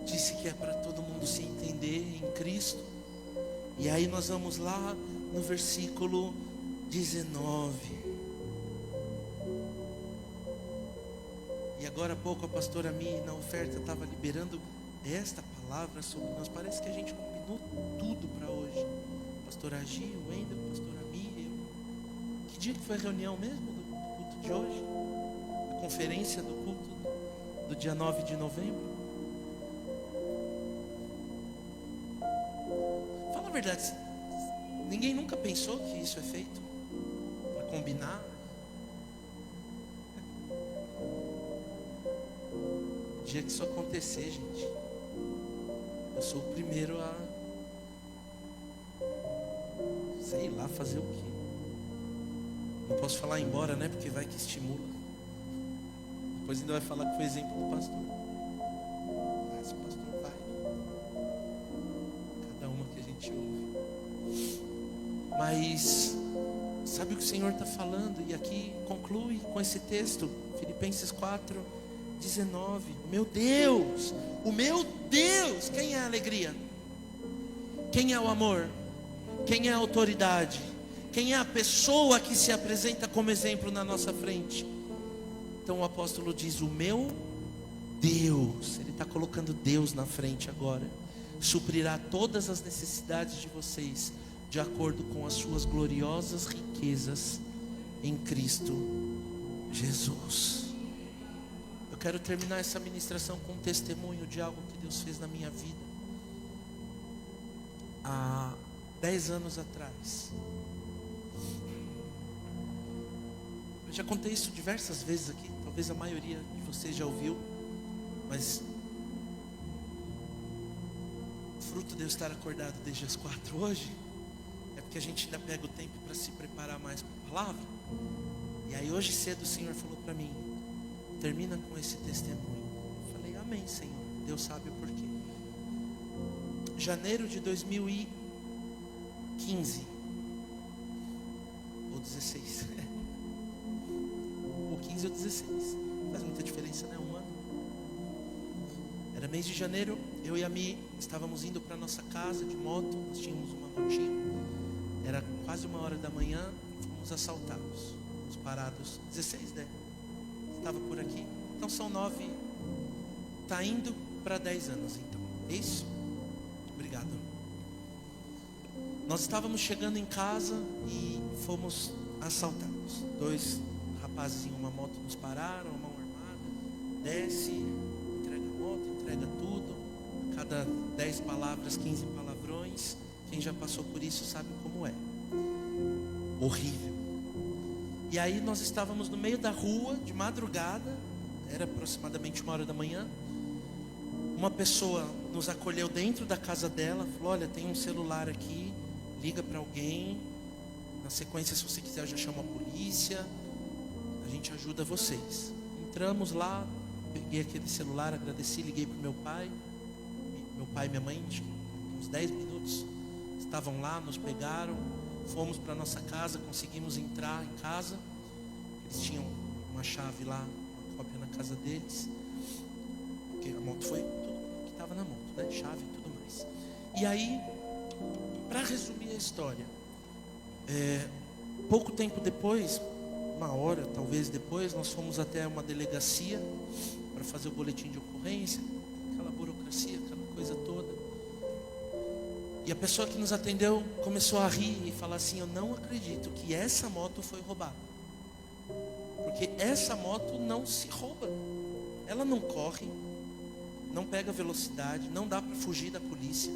disse que é para todo mundo se entender em Cristo. E aí nós vamos lá no versículo 19. E agora há pouco a pastora Mi na oferta estava liberando esta palavra sobre nós. Parece que a gente combinou tudo para hoje. Pastora Agi, o Wendel, pastora Mi, eu. Que dia que foi a reunião mesmo do culto de hoje? A conferência do culto do dia 9 de novembro? Fala a verdade, ninguém nunca pensou que isso é feito para combinar? O dia que isso acontecer, gente, eu sou o primeiro a, sei lá, fazer o quê? Não posso falar embora, porque vai que estimula. Depois ainda vai falar que foi exemplo do pastor. Mas o pastor vai. Cada uma que a gente ouve. Mas sabe o que o Senhor está falando? E aqui conclui com esse texto, Filipenses 4:19. O meu Deus, quem é a alegria? Quem é o amor? Quem é a autoridade? Quem é a pessoa que se apresenta como exemplo na nossa frente? Então o apóstolo diz: o meu Deus, ele está colocando Deus na frente agora, suprirá todas as necessidades de vocês, de acordo com as suas gloriosas riquezas em Cristo Jesus. Eu quero terminar essa ministração com um testemunho de algo que Deus fez na minha vida. Há 10 anos atrás, eu já contei isso diversas vezes aqui, talvez a maioria de vocês já ouviu, mas o fruto de eu estar acordado desde as 4 hoje é porque que a gente ainda pega o tempo para se preparar mais para a palavra. E aí hoje cedo o Senhor falou para mim: termina com esse testemunho. Eu falei: amém, Senhor, Deus sabe o porquê. Janeiro de 2015 ou 16 ou 15 ou 16, faz muita diferença, né? Um ano. Era mês de janeiro, eu e a Mi estávamos indo para nossa casa de moto. Nós tínhamos uma motinha. Era quase 1h da manhã, fomos assaltados. Fomos parados, 16, né? Estava por aqui. Então são 9, está indo para 10 anos então. É isso? Obrigado. Nós estávamos chegando em casa e fomos assaltados. 2 rapazes em uma moto nos pararam, a mão armada. Desce, entrega a moto, entrega tudo. A cada 10 palavras, 15 palavrões. Quem já passou por isso sabe como é. Horrível. E aí nós estávamos no meio da rua, de madrugada. Era aproximadamente 1h da manhã. Uma pessoa nos acolheu dentro da casa dela. Falou: olha, tem um celular aqui, liga para alguém. Na sequência, se você quiser, eu já chamo a polícia. A gente ajuda vocês. Entramos lá, peguei aquele celular, agradeci, liguei para meu pai. Meu pai e minha mãe, uns 10 minutos, estavam lá, nos pegaram. Fomos para nossa casa, conseguimos entrar em casa. Eles tinham uma chave lá, uma cópia na casa deles. Porque a moto foi tudo que estava na moto, né? Chave e tudo mais. E aí, para resumir a história, pouco tempo depois, 1h talvez depois, nós fomos até uma delegacia para fazer o boletim de ocorrência, aquela burocracia, aquela coisa toda. E a pessoa que nos atendeu começou a rir e falar assim: eu não acredito que essa moto foi roubada. Porque essa moto não se rouba. Ela não corre, não pega velocidade, não dá para fugir da polícia.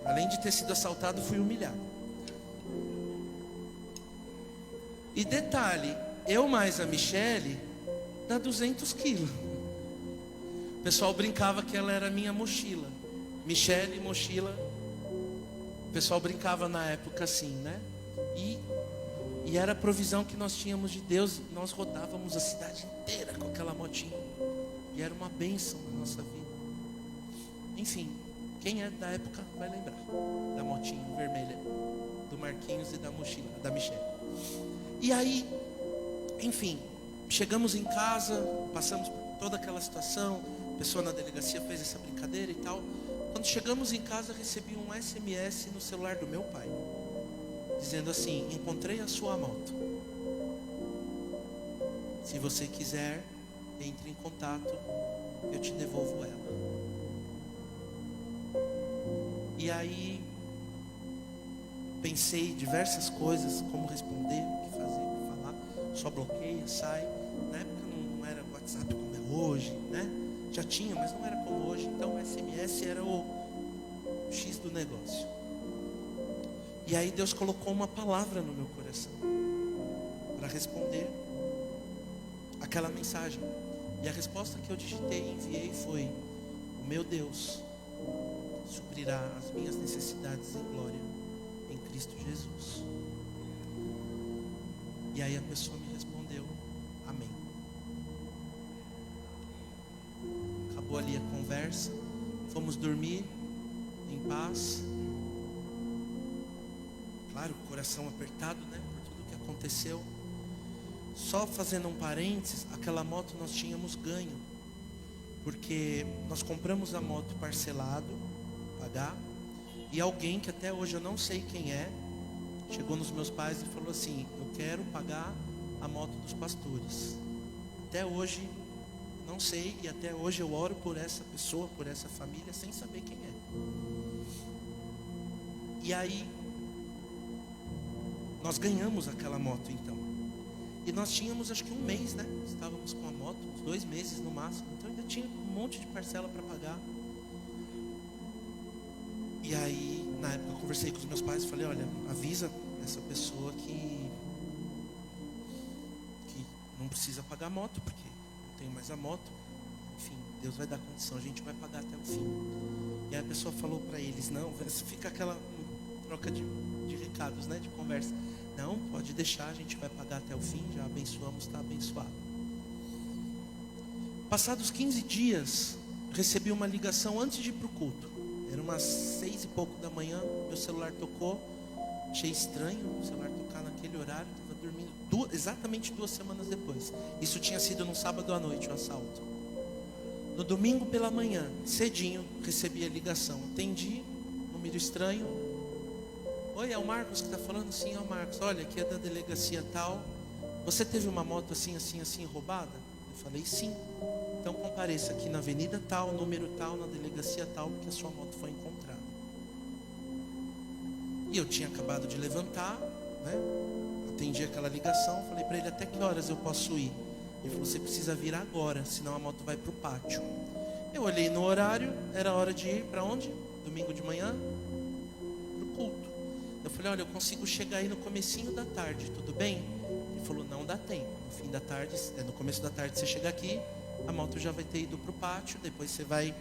Além de ter sido assaltado, fui humilhado. E detalhe, eu mais a Michele, dá 200 quilos. O pessoal brincava que ela era minha mochila. Michele, mochila. O pessoal brincava na época assim, né? E era a provisão que nós tínhamos de Deus. Nós rodávamos a cidade inteira com aquela motinha. E era uma bênção na nossa vida. Enfim, quem é da época vai lembrar da motinha vermelha do Marquinhos e da mochila da Michele. E aí, enfim, chegamos em casa, passamos por toda aquela situação. A pessoa na delegacia fez essa brincadeira e tal. Quando chegamos em casa, recebi um SMS no celular do meu pai, dizendo assim: encontrei a sua moto. Se você quiser, entre em contato, eu te devolvo ela. E aí, pensei diversas coisas, como responder, o que fazer, o que falar. Só bloqueia, sai. Na época não era WhatsApp como é hoje, né? Já tinha, mas não era como hoje. Então o SMS era o X do negócio. E aí Deus colocou uma palavra no meu coração para responder aquela mensagem. E a resposta que eu digitei e enviei foi: o meu Deus suprirá as minhas necessidades em glória em Cristo Jesus. E aí a pessoa me respondeu: amém. Acabou ali a conversa, fomos dormir em paz. Claro, o coração apertado, né, por tudo que aconteceu. Só fazendo um parênteses, aquela moto nós tínhamos ganho, porque nós compramos a moto parcelado, pagar, e alguém que até hoje eu não sei quem é, chegou nos meus pais e falou assim: eu quero pagar a moto dos pastores. Até hoje não sei, e até hoje eu oro por essa pessoa, por essa família, sem saber quem é. E aí nós ganhamos aquela moto então. E nós tínhamos acho que um mês, né? Estávamos com a moto, uns 2 meses no máximo. Então ainda tinha um monte de parcela para pagar. E aí, na época eu conversei com os meus pais e falei: olha, avisa essa pessoa que não precisa pagar a moto, porque não tenho mais a moto. Enfim, Deus vai dar condição, a gente vai pagar até o fim. E aí a pessoa falou para eles, não, fica aquela troca de recados, né, de conversa. Não, pode deixar, a gente vai pagar até o fim, já abençoamos, está abençoado. Passados 15 dias, recebi uma ligação antes de ir para o culto. Era umas 6 e pouco da manhã, meu celular tocou. Achei estranho o celular tocar naquele horário. Estava dormindo exatamente 2 semanas depois. Isso tinha sido no sábado à noite, o assalto. No domingo pela manhã, cedinho, recebi a ligação. Atendi, número estranho. Oi, é o Marcos que está falando? Sim, é o Marcos. Olha, aqui é da delegacia tal. Você teve uma moto assim, assim, assim, roubada? Eu falei, sim. Então compareça aqui na avenida tal, número tal, na delegacia tal, porque a sua moto foi encontrada. E eu tinha acabado de levantar, né? Atendi aquela ligação, falei para ele, até que horas eu posso ir? Ele falou, você precisa vir agora, senão a moto vai para o pátio. Eu olhei no horário, era hora de ir para onde? Domingo de manhã? Para o culto. Eu falei, olha, eu consigo chegar aí no comecinho da tarde, tudo bem? Ele falou, não dá tempo. No fim da tarde, no começo da tarde você chega aqui, a moto já vai ter ido para o pátio, depois você vai,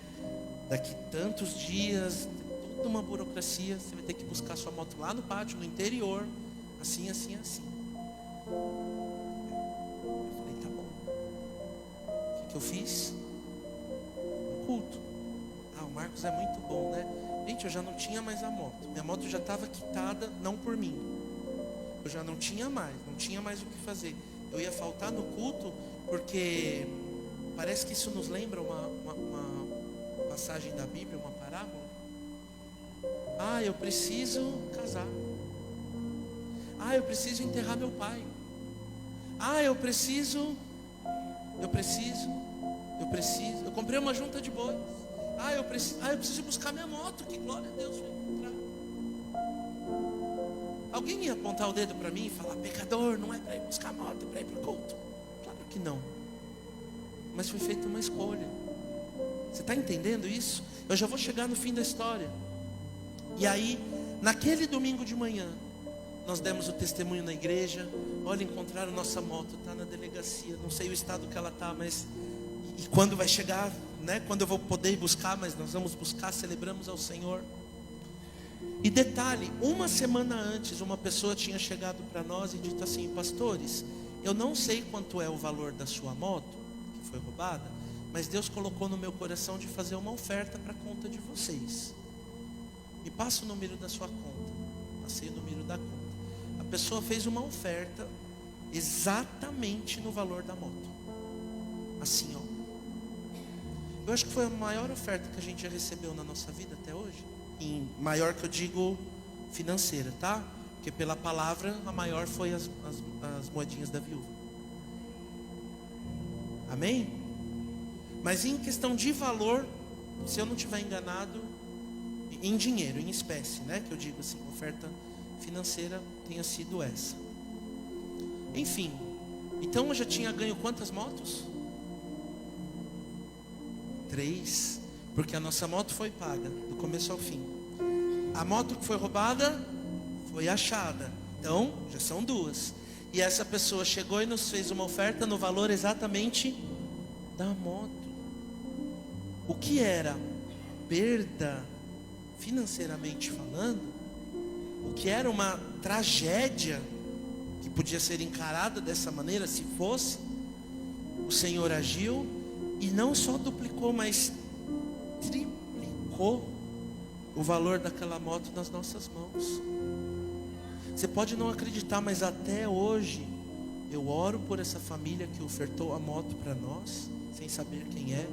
daqui tantos dias, toda uma burocracia, você vai ter que buscar sua moto lá no pátio, no interior, assim, assim, assim. Eu falei, tá bom. O que eu fiz? O culto. Ah, o Marcos é muito bom, né? Gente, eu já não tinha mais a moto. Minha moto já estava quitada, não por mim. Eu já não tinha mais o que fazer. Eu ia faltar no culto, porque parece que isso nos lembra uma passagem da Bíblia, uma parábola. Ah, eu preciso casar. Ah, eu preciso enterrar meu pai. Ah, eu preciso. Eu comprei uma junta de bois. Eu preciso buscar minha moto. Que glória a Deus, vai encontrar. Alguém ia apontar o dedo para mim e falar, pecador, não é para ir buscar a moto, é para ir para o culto. Claro que não. Mas foi feita uma escolha. Você está entendendo isso? Eu já vou chegar no fim da história. E aí, naquele domingo de manhã, nós demos o testemunho na igreja. Olha, encontraram nossa moto, está na delegacia. Não sei o estado que ela está, mas e quando vai chegar, né? Quando eu vou poder ir buscar, mas nós vamos buscar, celebramos ao Senhor. E detalhe, uma semana antes, uma pessoa tinha chegado para nós e dito assim, pastores, eu não sei quanto é o valor da sua moto, que foi roubada, mas Deus colocou no meu coração de fazer uma oferta para a conta de vocês. Me passa o número da sua conta. Passei o número da conta. A pessoa fez uma oferta exatamente no valor da moto. Assim, ó. Eu acho que foi a maior oferta que a gente já recebeu na nossa vida até hoje. Em maior que eu digo financeira, tá? Porque pela palavra a maior foi as moedinhas da viúva. Amém? Mas em questão de valor, se eu não estiver enganado, em dinheiro, em espécie, né? Que eu digo assim, oferta financeira tenha sido essa. Enfim, então eu já tinha ganho quantas motos? 3, porque a nossa moto foi paga, do começo ao fim. A moto que foi roubada, foi achada. Então, já são 2. E essa pessoa chegou e nos fez uma oferta no valor exatamente da moto. O que era perda financeiramente falando, o que era uma tragédia que podia ser encarada dessa maneira, se fosse, o Senhor agiu e não só duplicou, mas triplicou o valor daquela moto nas nossas mãos. Você pode não acreditar, mas até hoje eu oro por essa família que ofertou a moto para nós, sem saber quem é.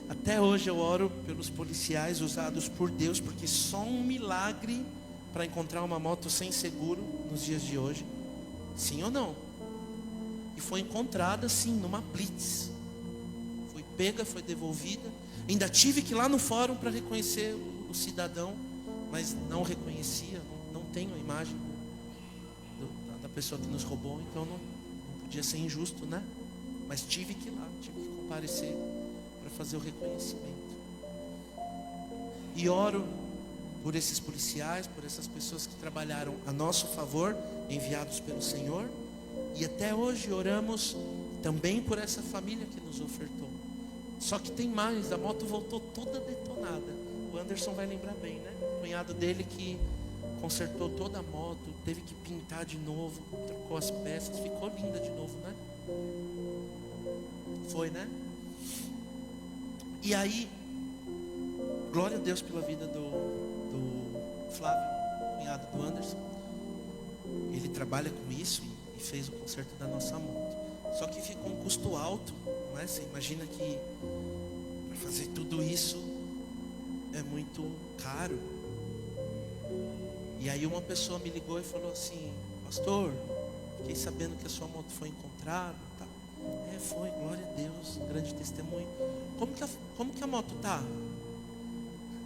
Até hoje eu oro pelos policiais usados por Deus, porque só um milagre para encontrar uma moto sem seguro nos dias de hoje. Sim ou não? E foi encontrada sim, numa blitz. Foi pega, foi devolvida. Ainda tive que ir lá no fórum para reconhecer o cidadão, mas não reconhecia, não tenho a imagem da pessoa que nos roubou, então não podia ser injusto, né? Mas tive que ir lá, tive que comparecer para fazer o reconhecimento. E oro por esses policiais, por essas pessoas que trabalharam a nosso favor, enviados pelo Senhor. E até hoje oramos também por essa família que nos ofertou. Só que tem mais, a moto voltou toda detonada. O Anderson vai lembrar bem, né? O cunhado dele que consertou toda a moto, teve que pintar de novo, trocou as peças, ficou linda de novo, né? Foi, né? E aí, glória a Deus pela vida do Flávio, cunhado do Anderson. Ele trabalha com isso e fez o conserto da nossa moto. Só que ficou um custo alto, não é? Você imagina que para fazer tudo isso é muito caro. E aí uma pessoa me ligou e falou assim: pastor, fiquei sabendo que a sua moto foi encontrada. Tá? Foi, glória a Deus, grande testemunho. Como que a moto tá?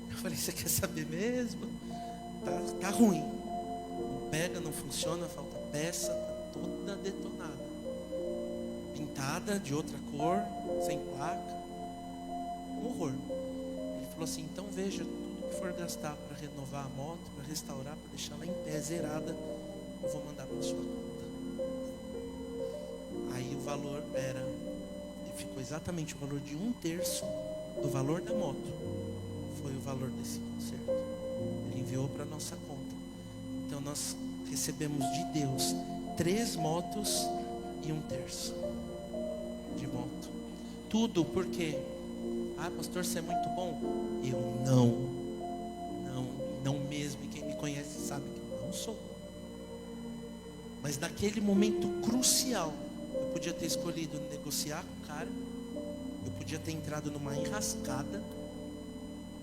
Eu falei: você quer saber mesmo? Tá ruim. Não pega, não funciona, falta peça, tá toda detonada. Pintada de outra cor, sem placa. Um horror. Ele falou assim: então veja, tudo que for gastar para renovar a moto, para restaurar, para deixar ela em pé, zerada, eu vou mandar para sua conta. Aí o valor ficou exatamente o valor de 1/3 do valor da moto. Foi o valor desse conserto. Ele enviou para nossa conta. Então nós recebemos de Deus 3 motos e 1/3 de moto. Tudo porque, pastor, você é muito bom. Eu não mesmo. E quem me conhece sabe que eu não sou. Mas naquele momento crucial, eu podia ter escolhido negociar com o cara. Eu podia ter entrado numa enrascada.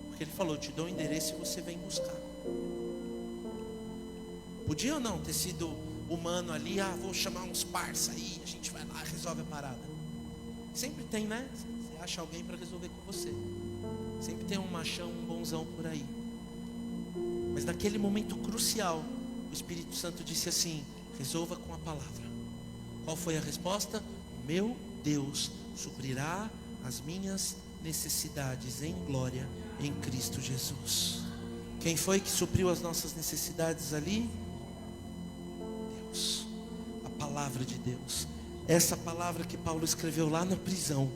Porque ele falou: eu te dou o endereço e você vem buscar. Podia ou não ter sido humano ali? Vou chamar uns parça aí, a gente vai lá e resolve a parada. Sempre tem, né? Você acha alguém para resolver com você. Sempre tem um machão, um bonzão por aí. Mas naquele momento crucial, o Espírito Santo disse assim: resolva com a palavra. Qual foi a resposta? Meu Deus suprirá as minhas necessidades em glória em Cristo Jesus. Quem foi que supriu as nossas necessidades ali? Deus. A palavra de Deus. Essa palavra que Paulo escreveu lá na prisão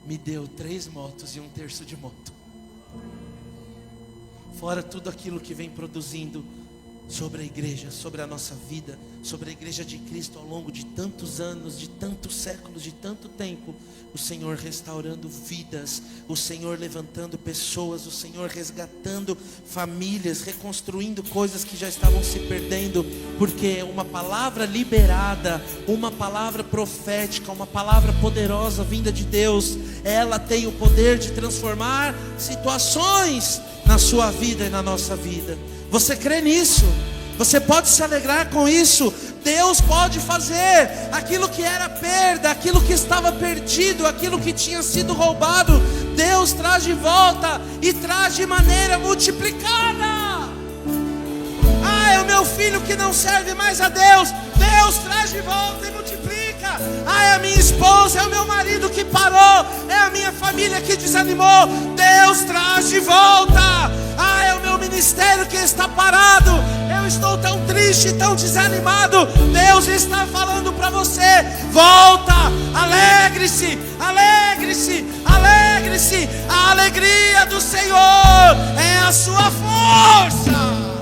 me deu 3 motos e 1/3 de moto. Fora tudo aquilo que vem produzindo sobre a igreja, sobre a nossa vida, sobre a igreja de Cristo ao longo de tantos anos, de tantos séculos, de tanto tempo. O Senhor restaurando vidas, o Senhor levantando pessoas, o Senhor resgatando famílias, reconstruindo coisas que já estavam se perdendo, porque uma palavra liberada, uma palavra profética, uma palavra poderosa vinda de Deus, ela tem o poder de transformar situações na sua vida e na nossa vida. Você crê nisso? Você pode se alegrar com isso. Deus pode fazer aquilo que era perda, aquilo que estava perdido, aquilo que tinha sido roubado. Deus traz de volta e traz de maneira multiplicada. É o meu filho que não serve mais a Deus. Deus traz de volta e multiplica. É a minha esposa, é o meu marido que parou, é a minha família que desanimou. Deus traz de volta. É o meu ministério que está parado. Eu estou tão triste, tão desanimado. Deus está falando para você: volta, alegre-se, alegre-se, alegre-se. A alegria do Senhor é a sua força.